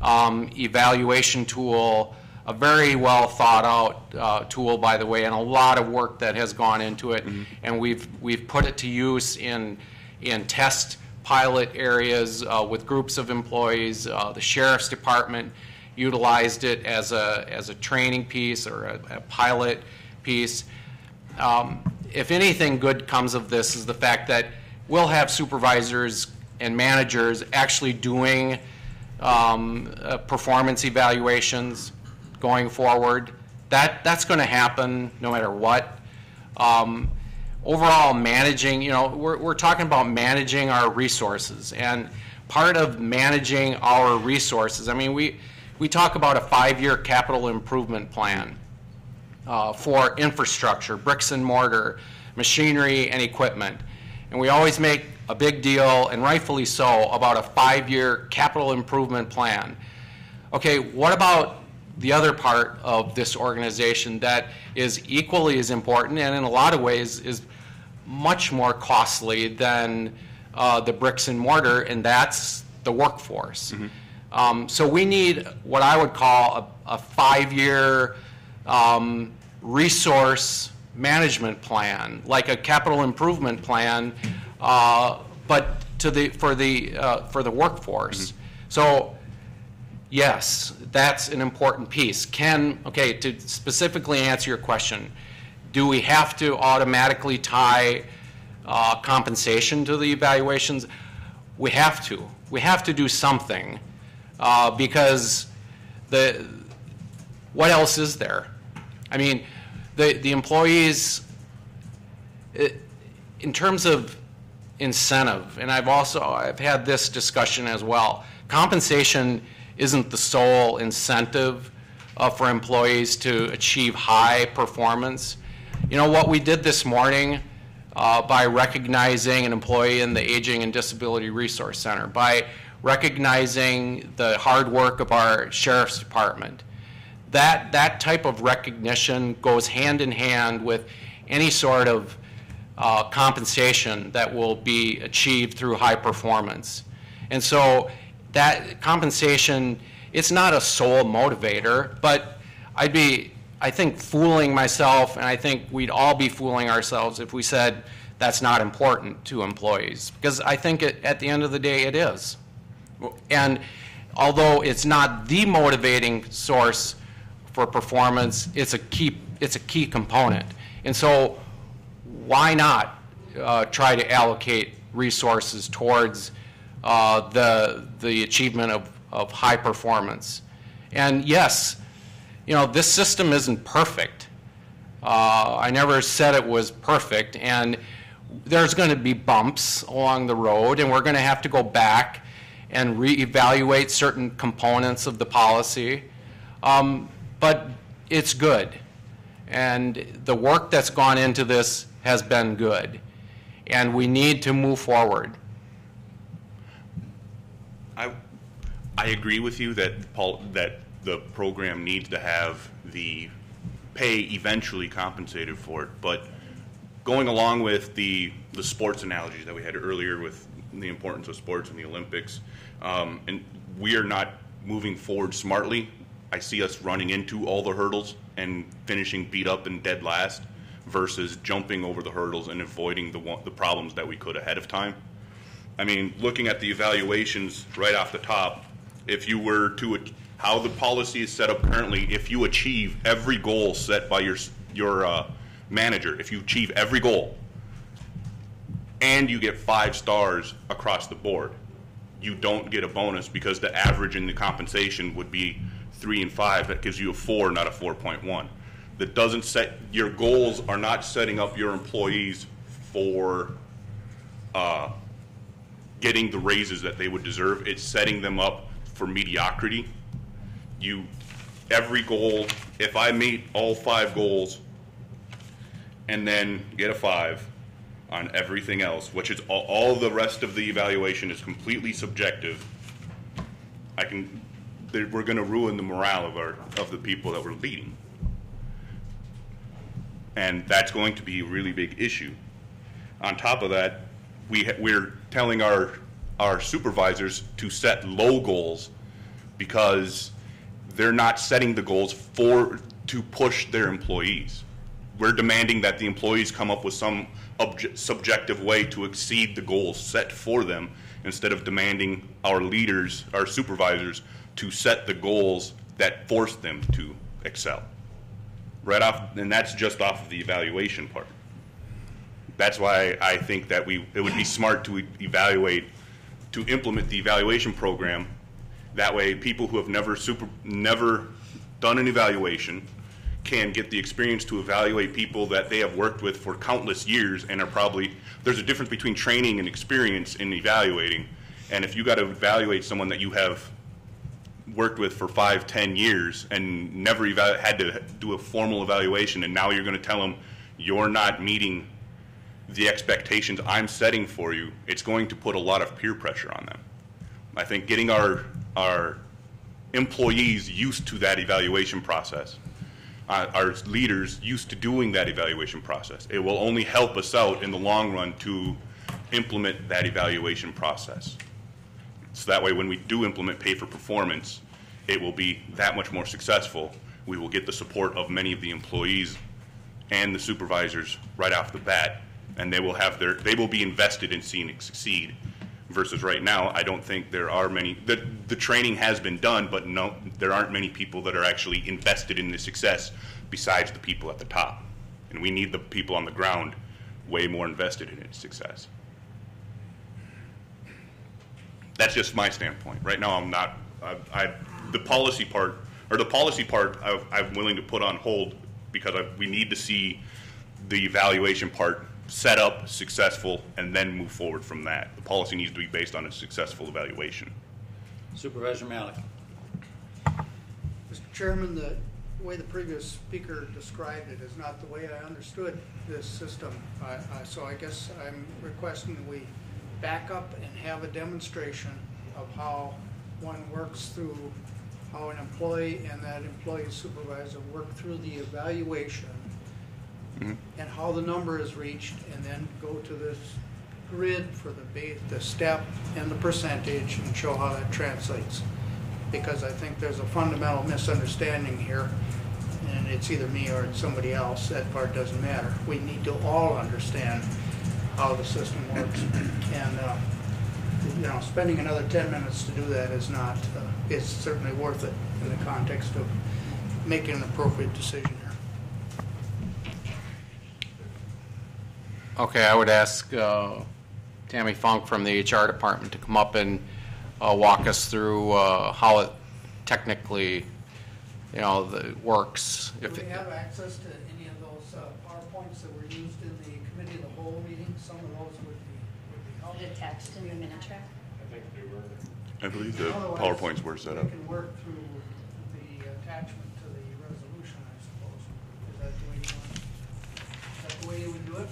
evaluation tool, a very well thought out tool, by the way, and a lot of work that has gone into it. Mm-hmm. And we've put it to use in test pilot areas with groups of employees. The sheriff's department utilized it as a training piece or a pilot piece. If anything good comes of this is the fact that we'll have supervisors and managers actually doing performance evaluations going forward. That's going to happen no matter what. Overall, managing, you know, we're talking about managing our resources, and part of managing our resources, I mean, we talk about a 5-year capital improvement plan for infrastructure, bricks and mortar, machinery and equipment, and we always make a big deal, and rightfully so, about a 5-year capital improvement plan. Okay, what about the other part of this organization that is equally as important and in a lot of ways is much more costly than the bricks and mortar, and that's the workforce. Mm-hmm. So we need what I would call a 5-year resource management plan, like a capital improvement plan, but for the workforce. Mm-hmm. So yes, that's an important piece. To specifically answer your question, do we have to automatically tie compensation to the evaluations? We have to. We have to do something because what else is there? I mean, the employees, in terms of incentive, and I've had this discussion as well, compensation isn't the sole incentive for employees to achieve high performance. You know, what we did this morning by recognizing an employee in the Aging and Disability Resource Center, by recognizing the hard work of our sheriff's department, that type of recognition goes hand in hand with any sort of compensation that will be achieved through high performance. And so that compensation, it's not a sole motivator, but I'd be, I think, fooling myself, and I think we'd all be fooling ourselves if we said that's not important to employees, because I think at the end of the day it is. And although it's not the motivating source for performance, it's a key component. And so why not try to allocate resources towards the achievement of high performance? And yes, you know, this system isn't perfect. I never said it was perfect, and there's going to be bumps along the road, and we're going to have to go back and reevaluate certain components of the policy. But it's good. And the work that's gone into this has been good. And we need to move forward. I agree with you that that the program needs to have the pay eventually compensated for it, but going along with the sports analogies that we had earlier with the importance of sports and the Olympics, and we are not moving forward smartly. I see us running into all the hurdles and finishing beat up and dead last versus jumping over the hurdles and avoiding the problems that we could ahead of time. I mean, looking at the evaluations right off the top, if you were to, how the policy is set up currently, if you achieve every goal set by your manager, if you achieve every goal and you get 5 stars across the board, you don't get a bonus because the average in the compensation would be 3 and 5. That gives you a 4, not a 4.1. That doesn't set, your goals are not setting up your employees for getting the raises that they would deserve. It's setting them up for mediocrity. Every goal, if I meet all 5 goals and then get a 5 on everything else, which is all the rest of the evaluation is completely subjective, we're going to ruin the morale of the people that we're leading. And that's going to be a really big issue. On top of that, we're telling our supervisors to set low goals because they're not setting the goals to push their employees. We're demanding that the employees come up with some subjective way to exceed the goals set for them instead of demanding our leaders, our supervisors, to set the goals that force them to excel. Right off, and that's just off of the evaluation part. That's why I think that it would be smart to implement the evaluation program. That way, people who have never done an evaluation can get the experience to evaluate people that they have worked with for countless years and there's a difference between training and experience in evaluating. And if you got to evaluate someone that you have worked with for 5-10 years and never had to do a formal evaluation, and now you're going to tell them you're not meeting the expectations I'm setting for you, it's going to put a lot of peer pressure on them. I think getting our employees used to that evaluation process, our leaders used to doing that evaluation process, it will only help us out in the long run to implement that evaluation process. So that way when we do implement pay for performance, it will be that much more successful. We will get the support of many of the employees and the supervisors right off the bat, and they will be invested in seeing it succeed. Versus right now, I don't think there are many. The training has been done, but no, there aren't many people that are actually invested in the success besides the people at the top. And we need the people on the ground way more invested in its success. That's just my standpoint. Right now, I'm not. The policy part I'm willing to put on hold because we need to see the evaluation part set up, successful, and then move forward from that. The policy needs to be based on a successful evaluation. Supervisor Malik. Mr. Chairman, the way the previous speaker described it is not the way I understood this system. So I guess I'm requesting we back up and have a demonstration of how one works through, how an employee and that employee supervisor work through the evaluation and how the number is reached, and then go to this grid for the step and the percentage and show how that translates. Because I think there's a fundamental misunderstanding here, and it's either me or it's somebody else. That part doesn't matter. We need to all understand how the system works. And spending another 10 minutes to do that is not, it's certainly worth it in the context of making an appropriate decision here. Okay, I would ask Tammy Funk from the HR department to come up and walk us through how it technically, works. Do we have access to any of those PowerPoint points that were used in the committee of the whole meeting, some of those would be helpful. Attached in the minute track? I think they were. I believe the Otherwise, PowerPoints were set up. We can work through the attachment to the resolution, I suppose. Is that the way you would do it?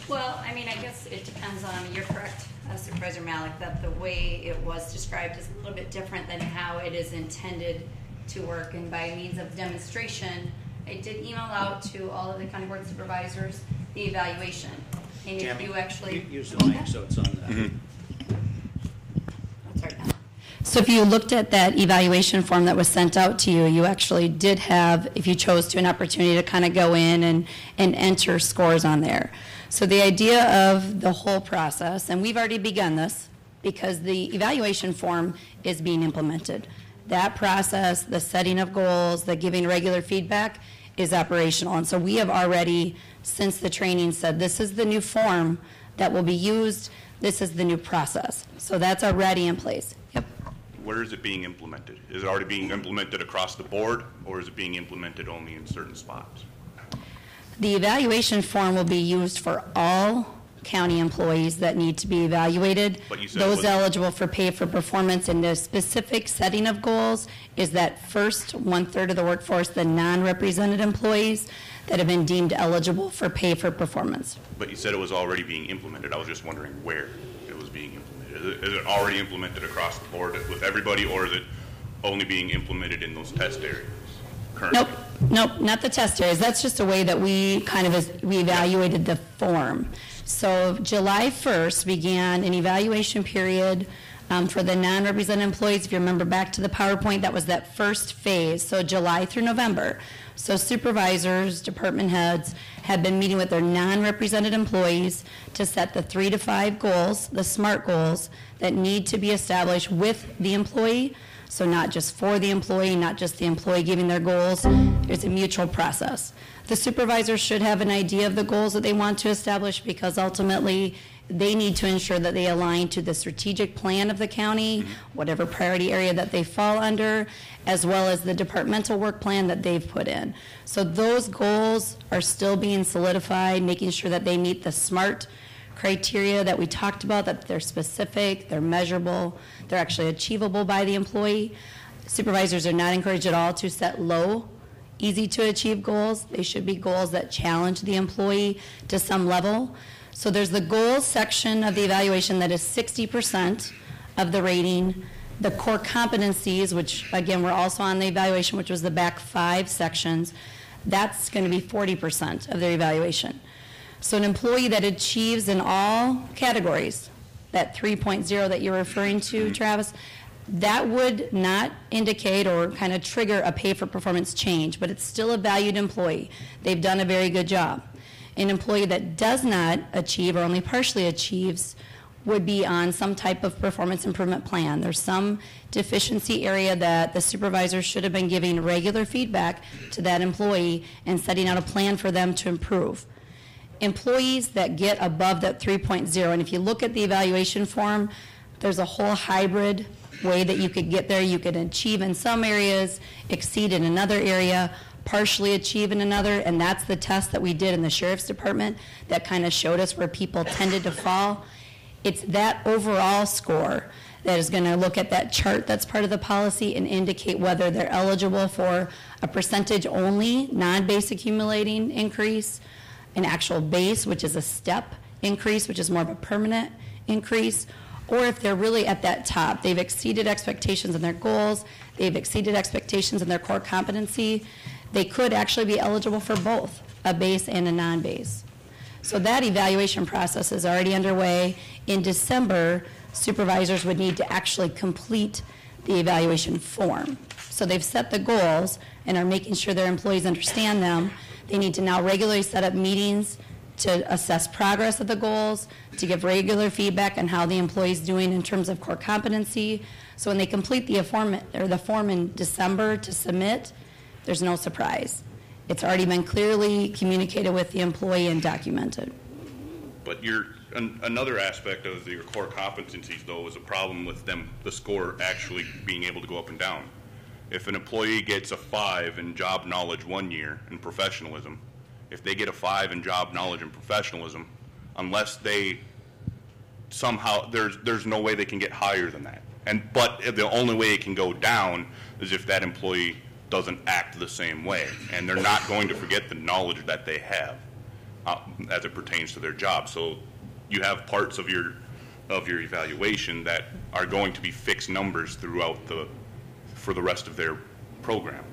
Well, I mean, I guess it depends on, you're correct, Supervisor Malik, that the way it was described is a little bit different than how it is intended to work. And by means of demonstration, I did email out to all of the county board supervisors the evaluation. And if Tammy, you actually use the mic so it's on that. So if you looked at that evaluation form that was sent out to you, you actually did have, if you chose to, an opportunity to kind of go in and enter scores on there. So the idea of the whole process, and we've already begun this because the evaluation form is being implemented. That process, the setting of goals, the giving regular feedback is operational. And so we have already, since the training, said this is the new form that will be used, this is the new process. So that's already in place. Yep. Where is it being implemented? Is it already being implemented across the board, or is it being implemented only in certain spots? The evaluation form will be used for all county employees that need to be evaluated. But you said those eligible for pay for performance, and the specific setting of goals is that first 1/3 of the workforce, the non-represented employees that have been deemed eligible for pay for performance. But you said it was already being implemented. I was just wondering where it was being implemented. Is it already implemented across the board with everybody, or is it only being implemented in those test areas currently? Nope, not the test areas. That's just a way that we kind of we evaluated the form. So July 1st began an evaluation period for the non-represented employees. If you remember back to the PowerPoint, that was that first phase, so July through November. So supervisors, department heads have been meeting with their non-represented employees to set the 3 to 5 goals, the SMART goals, that need to be established with the employee. So not just for the employee, not just the employee giving their goals. It's a mutual process. The supervisors should have an idea of the goals that they want to establish, because ultimately they need to ensure that they align to the strategic plan of the county, whatever priority area that they fall under, as well as the departmental work plan that they've put in. So those goals are still being solidified, making sure that they meet the SMART criteria that we talked about, that they're specific, they're measurable, they're actually achievable by the employee. Supervisors are not encouraged at all to set low, easy to achieve goals. They should be goals that challenge the employee to some level. So there's the goals section of the evaluation that is 60% of the rating. The core competencies, which again were also on the evaluation, which was the back 5 sections, that's going to be 40% of their evaluation. So an employee that achieves in all categories, that 3.0 that you're referring to, Travis, that would not indicate or kind of trigger a pay for performance change, but it's still a valued employee. They've done a very good job. An employee that does not achieve or only partially achieves would be on some type of performance improvement plan. There's some deficiency area that the supervisor should have been giving regular feedback to that employee and setting out a plan for them to improve. Employees that get above that 3.0, and if you look at the evaluation form, there's a whole hybrid way that you could get there. You could achieve in some areas, exceed in another area, partially achieve in another, and that's the test that we did in the Sheriff's Department that kind of showed us where people tended to fall. It's that overall score that is going to look at that chart that's part of the policy and indicate whether they're eligible for a percentage only, non-base accumulating increase, an actual base, which is a step increase, which is more of a permanent increase, or if they're really at that top. They've exceeded expectations in their goals, they've exceeded expectations in their core competency. They could actually be eligible for both, a base and a non-base. So that evaluation process is already underway. In December, supervisors would need to actually complete the evaluation form. So they've set the goals and are making sure their employees understand them. They need to now regularly set up meetings to assess progress of the goals, to give regular feedback on how the employee is doing in terms of core competency. So when they complete the form in December to submit, there's no surprise. It's already been clearly communicated with the employee and documented. But another aspect of your core competencies, though, is a problem with them, the score actually being able to go up and down. If an employee gets a 5 in job knowledge 1 year and professionalism, if they get a 5 in job knowledge and professionalism, unless they somehow, there's no way they can get higher than that. But the only way it can go down is if that employee doesn't act the same way, and they're not going to forget the knowledge that they have as it pertains to their job. So you have parts of your evaluation that are going to be fixed numbers throughout for the rest of their program.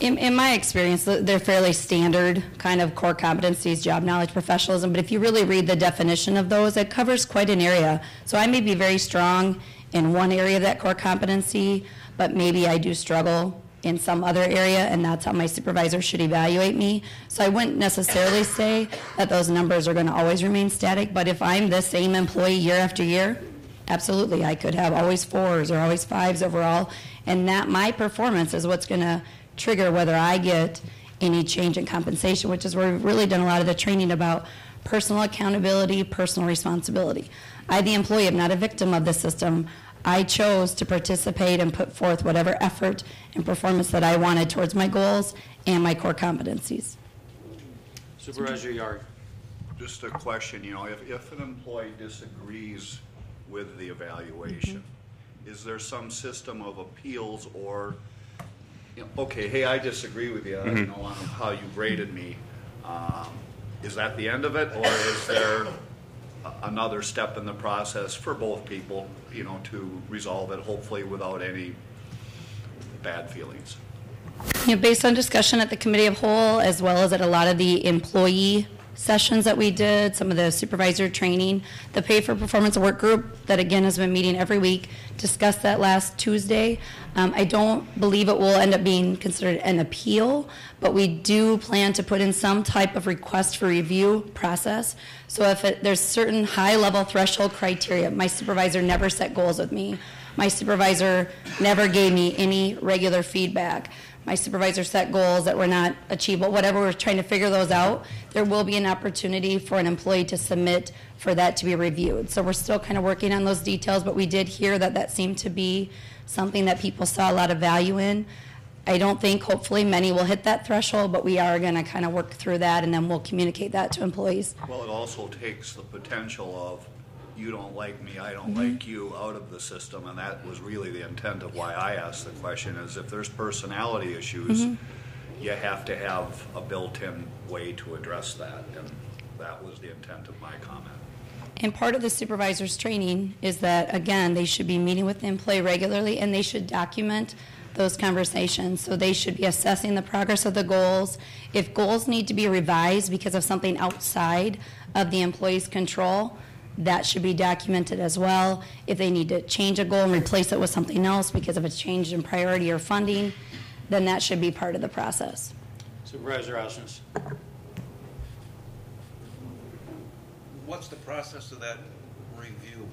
In my experience, they're fairly standard kind of core competencies, job knowledge, professionalism, but if you really read the definition of those, it covers quite an area. So I may be very strong in one area of that core competency, but maybe I do struggle in some other area, and that's how my supervisor should evaluate me. So I wouldn't necessarily say that those numbers are going to always remain static, but if I'm the same employee year after year, absolutely, I could have always 4s or always 5s overall, and that my performance is what's going to trigger whether I get any change in compensation, which is where we've really done a lot of the training about personal accountability, personal responsibility. I, the employee, am not a victim of the system. I chose to participate and put forth whatever effort and performance that I wanted towards my goals and my core competencies. Supervisor Yard. Just a question, if an employee disagrees with the evaluation, is there some system of appeals or, okay, hey, I disagree with you, on how you graded me. Is that the end of it, or is there another step in the process for both people, to resolve it, hopefully without any bad feelings? Based on discussion at the committee of whole, as well as at a lot of the employee sessions that we did, some of the supervisor training, the pay for performance work group that again has been meeting every week discussed that last Tuesday. I don't believe it will end up being considered an appeal, but we do plan to put in some type of request for review process. So if there's certain high level threshold criteria, my supervisor never set goals with me. My supervisor never gave me any regular feedback. My supervisor set goals that were not achievable, whatever, we're trying to figure those out. There will be an opportunity for an employee to submit for that to be reviewed. So we're still kind of working on those details, but we did hear that seemed to be something that people saw a lot of value in. I don't think, hopefully, many will hit that threshold, but we are going to kind of work through that, and then we'll communicate that to employees. Well, it also takes the potential of you don't like me, I don't like you out of the system, and that was really the intent of why I asked the question, is if there's personality issues, you have to have a built-in way to address that, and that was the intent of my comment. And part of the supervisor's training is that, again, they should be meeting with the employee regularly, and they should document those conversations. So they should be assessing the progress of the goals. If goals need to be revised because of something outside of the employee's control, that should be documented as well. If they need to change a goal and replace it with something else because of a change in priority or funding, then that should be part of the process. Supervisor Osnes. What's the process of that review?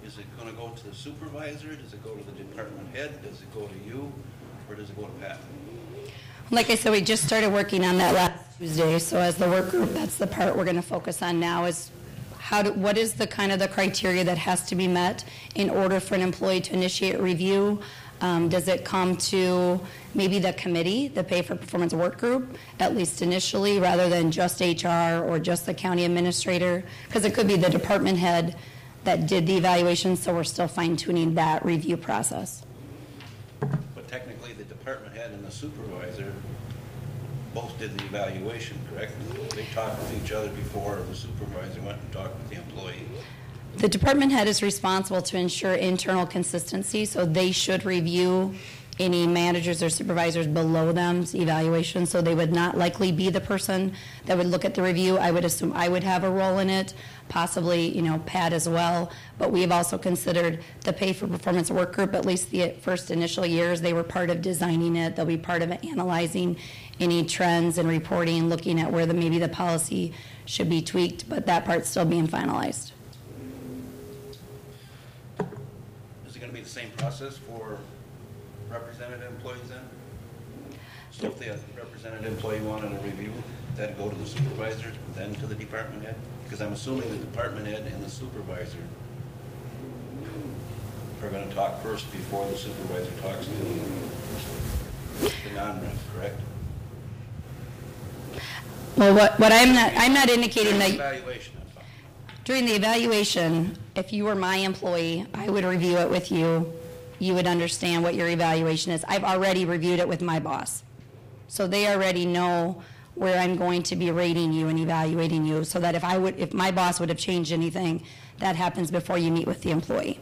Is it going to go to the supervisor? Does it go to the department head? Does it go to you? Or does it go to Pat? Like I said, we just started working on that last Tuesday. So as the work group, that's the part we're going to focus on now is what is the kind of the criteria that has to be met in order for an employee to initiate review? Does it come to maybe the committee, the pay for performance work group, at least initially, rather than just HR or just the county administrator? Because it could be the department head that did the evaluation, so we're still fine-tuning that review process. But technically, the department head and the supervisor both did the evaluation, correct? They talked with each other before the supervisor went and talked with the employee. The department head is responsible to ensure internal consistency, so they should review any managers or supervisors below them's evaluation, so they would not likely be the person that would look at the review. I would assume I would have a role in it, possibly, Pat as well, but we have also considered the pay for performance work group, at least the first initial years. They were part of designing it. They'll be part of analyzing any trends and reporting, looking at where maybe the policy should be tweaked, but that part's still being finalized. Is it going to be the same process for represented employees then? So if the represented employee wanted a review, that'd go to the supervisor, then to the department head? Because I'm assuming the department head and the supervisor are going to talk first before the supervisor talks to the non-rep, correct? Well, what I'm not indicating that Evaluation, I'm talking. during the evaluation, if you were my employee, I would review it with you. You would understand what your evaluation is. I've already reviewed it with my boss. So they already know where I'm going to be rating you and evaluating you, so that if my boss would have changed anything, that happens before you meet with the employee.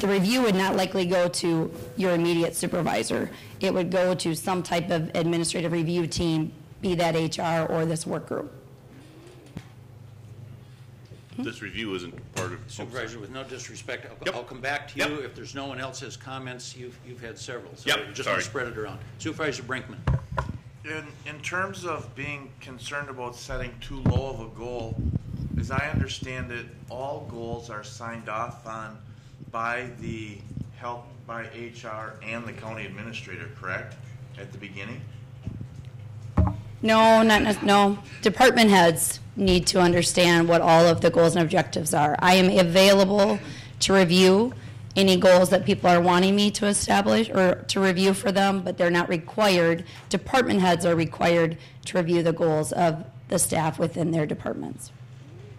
The review would not likely go to your immediate supervisor. It would go to some type of administrative review team, be that HR or this work group. This review isn't part of. Supervisor, with no disrespect, I'll come back to you. If there's no one else has comments, you've had several. So just want to spread it around. Supervisor Brinkman. In terms of being concerned about setting too low of a goal, as I understand it, all goals are signed off on by HR and the county administrator, correct? At the beginning? No. Department heads need to understand what all of the goals and objectives are. I am available to review any goals that people are wanting me to establish or to review for them, but they're not required. Department heads are required to review the goals of the staff within their departments.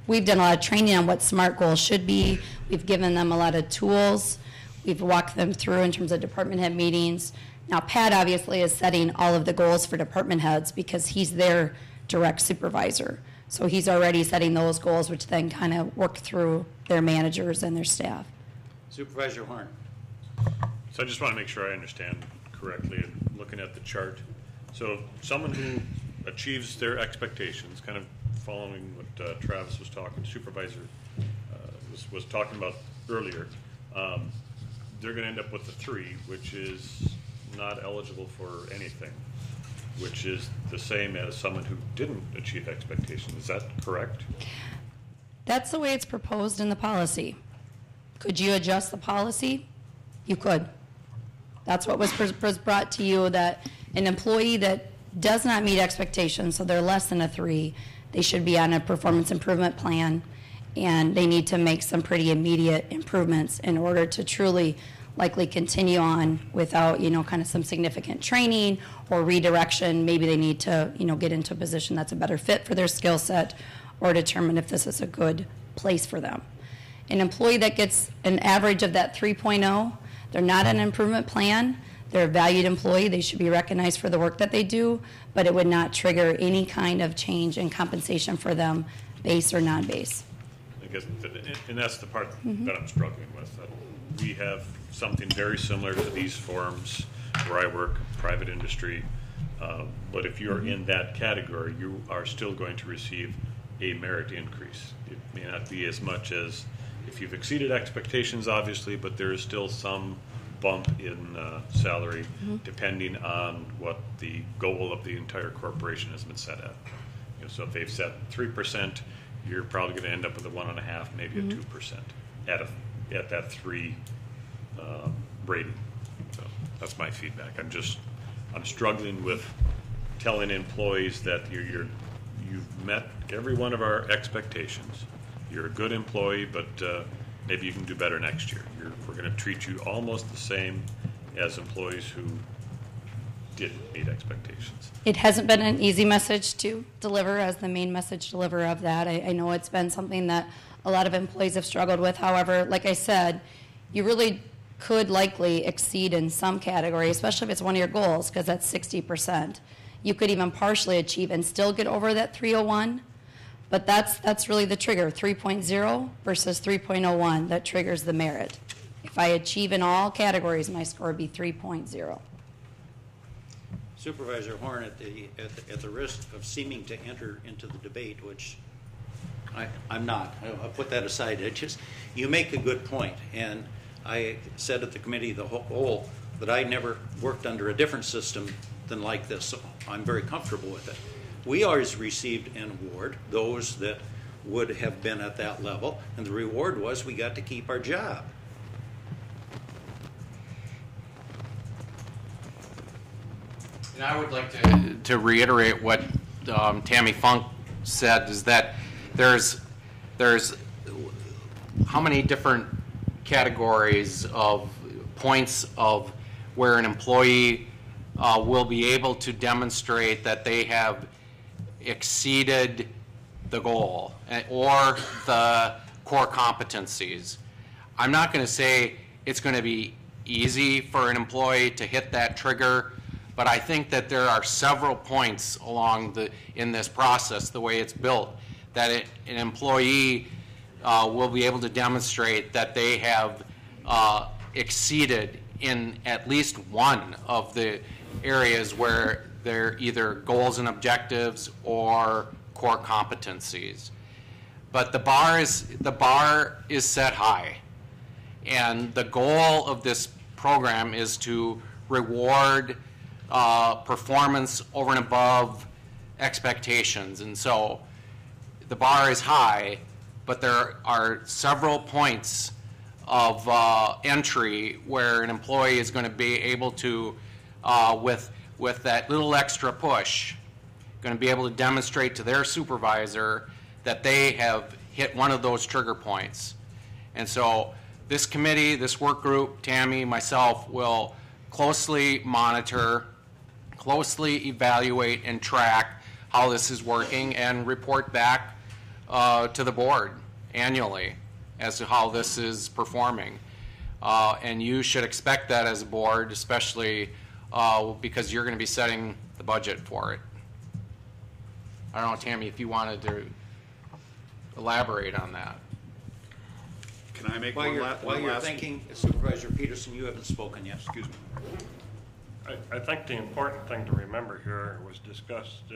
We've done a lot of training on what SMART goals should be. We've given them a lot of tools. We've walked them through in terms of department head meetings. Now, Pat obviously is setting all of the goals for department heads because he's their direct supervisor. So he's already setting those goals, which then kind of work through their managers and their staff. Supervisor Horn. So I just want to make sure I understand correctly and looking at the chart. So someone who achieves their expectations, kind of following what Travis was talking, Supervisor was talking about earlier, they're going to end up with a 3, which is not eligible for anything, which is the same as someone who didn't achieve expectations. Is that correct? That's the way it's proposed in the policy. Could you adjust the policy? You could. That's what was brought to you, that an employee that does not meet expectations, so they're less than a 3, they should be on a performance improvement plan, and they need to make some pretty immediate improvements in order to truly likely continue on without, kind of some significant training or redirection. Maybe they need to, get into a position that's a better fit for their skill set or determine if this is a good place for them. An employee that gets an average of that 3.0, they're not an improvement plan. They're a valued employee. They should be recognized for the work that they do, but it would not trigger any kind of change in compensation for them, base or non-base. I guess, and that's the part that I'm struggling with. We have something very similar to these forms where I work, private industry, but if you're in that category, you are still going to receive a merit increase. It may not be as much as if you've exceeded expectations, obviously, but there is still some bump in salary depending on what the goal of the entire corporation has been set at. So if they've set 3%, you're probably going to end up with a 1.5%, maybe a 2% at that 3 rating. So that's my feedback. I'm struggling with telling employees that you've met every one of our expectations. You're a good employee, but maybe you can do better next year. We're going to treat you almost the same as employees who didn't meet expectations. It hasn't been an easy message to deliver as the main message deliverer of that. I know it's been something that a lot of employees have struggled with. However, like I said, you really could likely exceed in some category, especially if it's one of your goals, because that's 60%. You could even partially achieve and still get over that 301, but that's really the trigger, 3.0 versus 3.01, that triggers the merit. If I achieve in all categories, my score would be 3.0. Supervisor Horn, at the risk of seeming to enter into the debate, which I'm not, I'll put that aside. You make a good point, and I said at the committee the whole that I never worked under a different system than like this, so I'm very comfortable with it. We always received an award, those that would have been at that level, and the reward was we got to keep our job. And I would like to reiterate what Tammy Funk said, is that there's how many different categories of points of where an employee will be able to demonstrate that they have exceeded the goal or the core competencies. I'm not going to say it's going to be easy for an employee to hit that trigger, but I think that there are several points in this process, the way it's built, that an employee will be able to demonstrate that they have exceeded in at least one of the areas where they're either goals and objectives or core competencies. But the bar is set high, and the goal of this program is to reward performance over and above expectations. And so the bar is high, but there are several points of entry where an employee is going to be able to, with that little extra push, going to be able to demonstrate to their supervisor that they have hit one of those trigger points. And so this committee, this work group, Tammy, myself, will closely monitor, closely evaluate and track how this is working and report back to the board annually as to how this is performing. And you should expect that as a board, especially because you're going to be setting the budget for it. I don't know, Tammy, if you wanted to elaborate on that. Can I make While one you're last? thinking, Supervisor Peterson, you haven't spoken yet. Excuse me. I think the important thing to remember here was discussed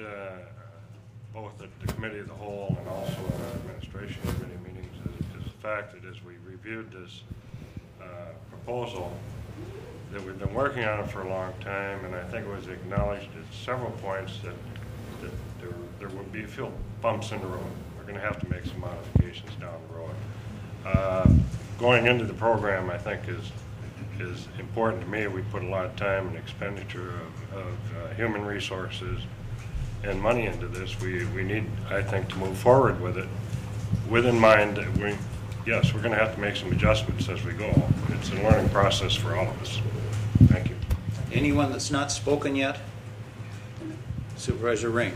both at the committee of the whole and also in our administration committee meetings is the fact that as we reviewed this proposal, that we've been working on it for a long time, and I think it was acknowledged at several points that there would be a few bumps in the road. We're going to have to make some modifications down the road. Going into the program, I think, is important to me. We put a lot of time and expenditure of human resources and money into this. We need, I think, to move forward with it with in mind that we're going to have to make some adjustments as we go. It's a learning process for all of us. Thank you. Anyone that's not spoken yet? Supervisor Ring.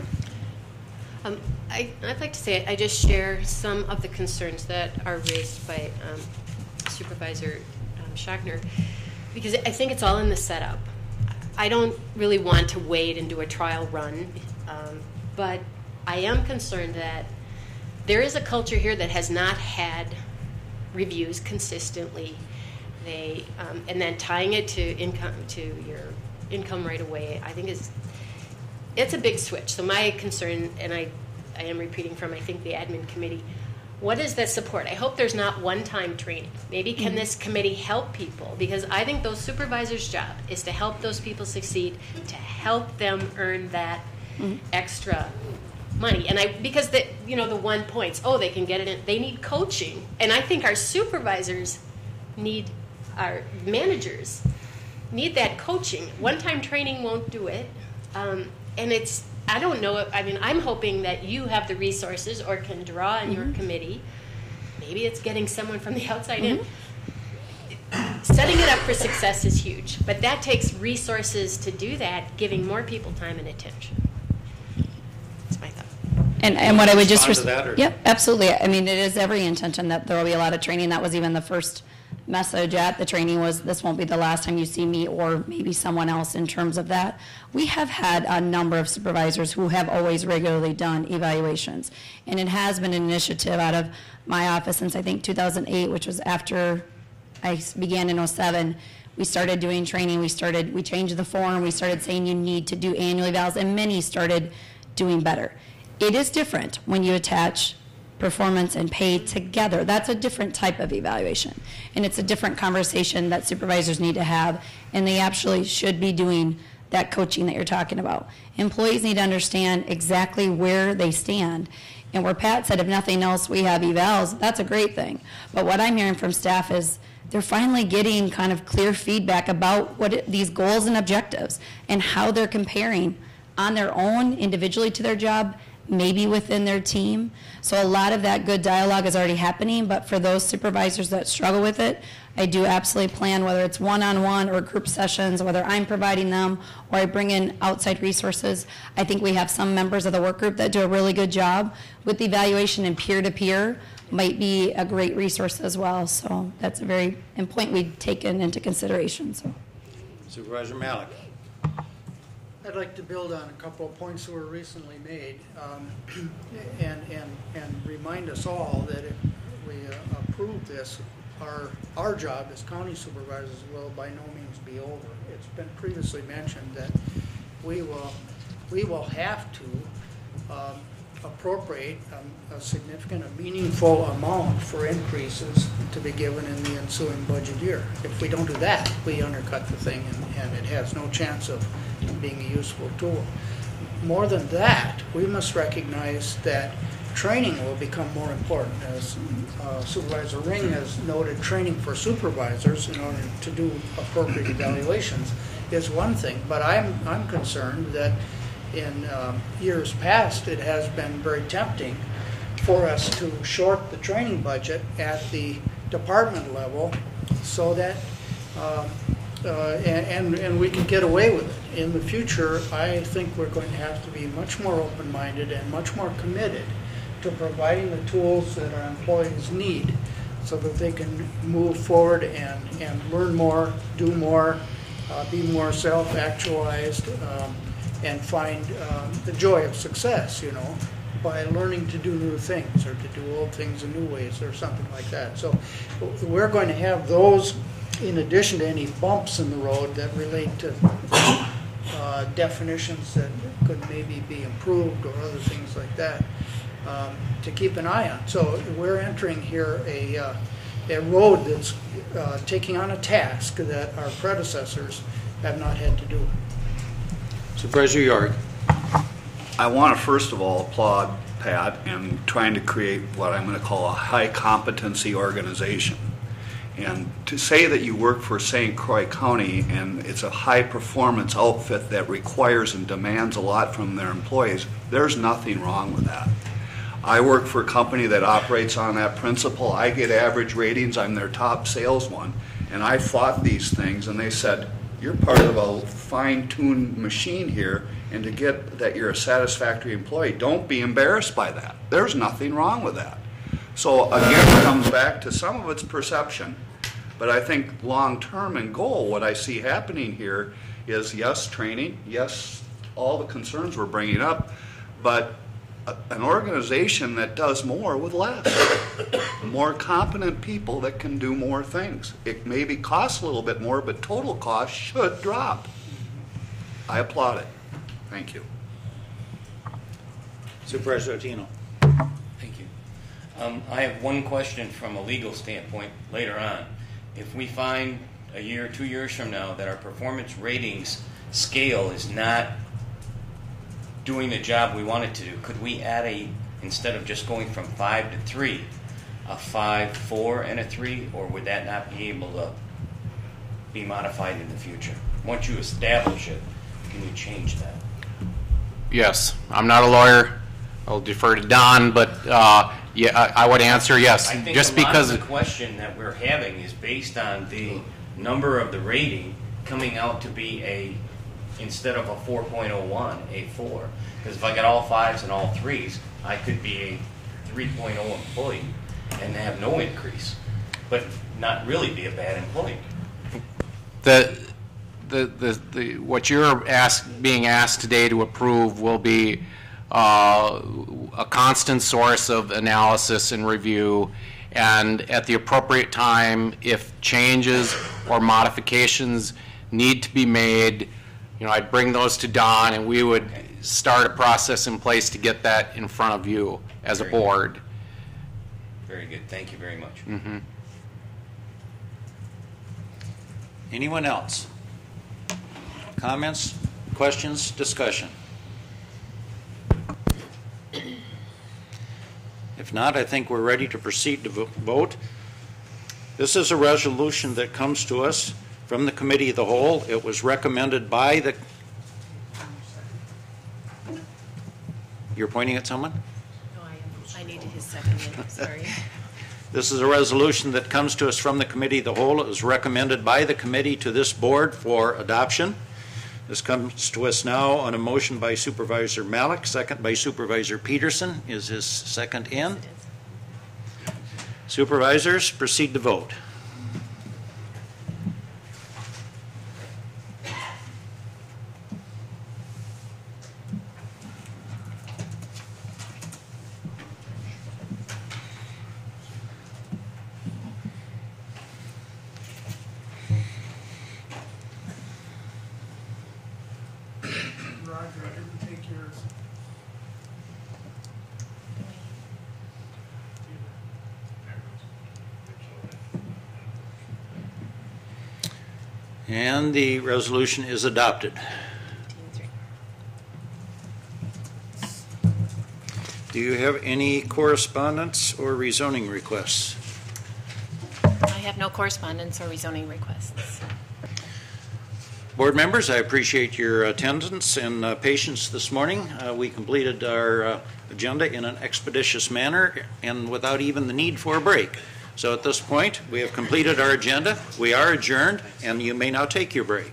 I'd like to say I just share some of the concerns that are raised by Supervisor Schachner, because I think it's all in the setup. I don't really want to wait and do a trial run, but I am concerned that there is a culture here that has not had reviews consistently. And then tying it to your income right away, I think it's a big switch. So my concern, and I am repeating from, I think, the admin committee, what is that support? I hope there's not one-time training. Maybe can this committee help people? Because I think those supervisors' job is to help those people succeed, to help them earn that extra money. And because the 1 points, they can get it in. They need coaching. And I think our supervisors our managers need that coaching. One-time training won't do it. And I don't know, I'm hoping that you have the resources or can draw on your committee. Maybe it's getting someone from the outside in. Setting it up for success is huge, but that takes resources to do that, giving more people time and attention. That's my thought. And what I would just... Respond to that, or- Yep, absolutely. I mean, it is every intention that there will be a lot of training. That was even the first message at the training was, this won't be the last time you see me or maybe someone else in terms of that. We have had a number of supervisors who have always regularly done evaluations. And it has been an initiative out of my office since I think 2008, which was after I began in 2007. We started doing training. We changed the form. We started saying you need to do annual evals, and many started doing better. It is different when you attach performance and pay together. That's a different type of evaluation. And it's a different conversation that supervisors need to have, and they actually should be doing that coaching that you're talking about. Employees need to understand exactly where they stand. And where Pat said, if nothing else, we have evals, that's a great thing. But what I'm hearing from staff is they're finally getting kind of clear feedback about these goals and objectives and how they're comparing on their own individually to their job maybe within their team. So a lot of that good dialogue is already happening, but for those supervisors that struggle with it, I do absolutely plan, whether it's one-on-one or group sessions, whether I'm providing them or I bring in outside resources. I think we have some members of the work group that do a really good job with the evaluation, and peer-to-peer might be a great resource as well. So that's a very important point we've taken into consideration. So, Supervisor Malik. I'd like to build on a couple of points that were recently made, and remind us all that if we approve this, our job as county supervisors will by no means be over. It's been previously mentioned that we will have to appropriate a significant, a meaningful amount for increases to be given in the ensuing budget year. If we don't do that, we undercut the thing, and it has no chance of being a useful tool. More than that, we must recognize that training will become more important. As Supervisor Ring has noted, training for supervisors in order to do appropriate evaluations is one thing, but I'm concerned that in years past it has been very tempting for us to short the training budget at the department level so that and we can get away with it. In the future, I think we're going to have to be much more open-minded and much more committed to providing the tools that our employees need so that they can move forward and learn more, do more, be more self-actualized, and find the joy of success, by learning to do new things or to do old things in new ways or something like that. So we're going to have those in addition to any bumps in the road that relate to definitions that could maybe be improved or other things like that, to keep an eye on. So we're entering here a road that's taking on a task that our predecessors have not had to do. Supervisor York. I want to first of all applaud Pat in trying to create what I'm going to call a high competency organization. And to say that you work for St. Croix County and it's a high performance outfit that requires and demands a lot from their employees, there's nothing wrong with that. I work for a company that operates on that principle. I get average ratings. I'm their top sales one. And I fought these things, and they said, you're part of a fine-tuned machine here, and to get that you're a satisfactory employee, don't be embarrassed by that. There's nothing wrong with that. So again, it comes back to some of its perception, but I think long-term and goal, what I see happening here is, yes, training, yes, all the concerns we're bringing up, but an organization that does more with less. More competent people that can do more things. It maybe costs a little bit more, but total cost should drop. I applaud it. Thank you. Supervisor Ottino. Thank you. I have one question from a legal standpoint later on. If we find a year, 2 years from now that our performance ratings scale is not doing the job we want it to do, could we add instead of just going from 5 to 3, a 5, 4, and a 3, or would that not be able to be modified in the future? Once you establish it, can you change that? Yes. I'm not a lawyer. I'll defer to Don, but yeah, I would answer yes. I think just a lot because of the question that we're having is based on the number of the rating coming out to be instead of a 4.01, a 4. Because if I got all 5s and all 3s, I could be a 3.0 employee and have no increase, but not really be a bad employee. What you're being asked today to approve will be a constant source of analysis and review, and at the appropriate time, if changes or modifications need to be made, I'd bring those to Don, and we would start a process in place to get that in front of you as a board. Very good. Thank you very much. Mm-hmm. Anyone else? Comments, questions, discussion? If not, I think we're ready to proceed to vote. This is a resolution that comes to us from the Committee of the Whole. It was recommended by the... You're pointing at someone? No, I needed his second in, sorry. This is a resolution that comes to us from the Committee of the Whole. It was recommended by the committee to this board for adoption. This comes to us now on a motion by Supervisor Malik, second by Supervisor Peterson. Is his second in? Supervisors, proceed to vote. Roger, I didn't take yours. And the resolution is adopted. Do you have any correspondence or rezoning requests? I have no correspondence or rezoning requests. Board members, I appreciate your attendance and patience this morning. We completed our agenda in an expeditious manner and without even the need for a break. So at this point, we have completed our agenda. We are adjourned, and you may now take your break.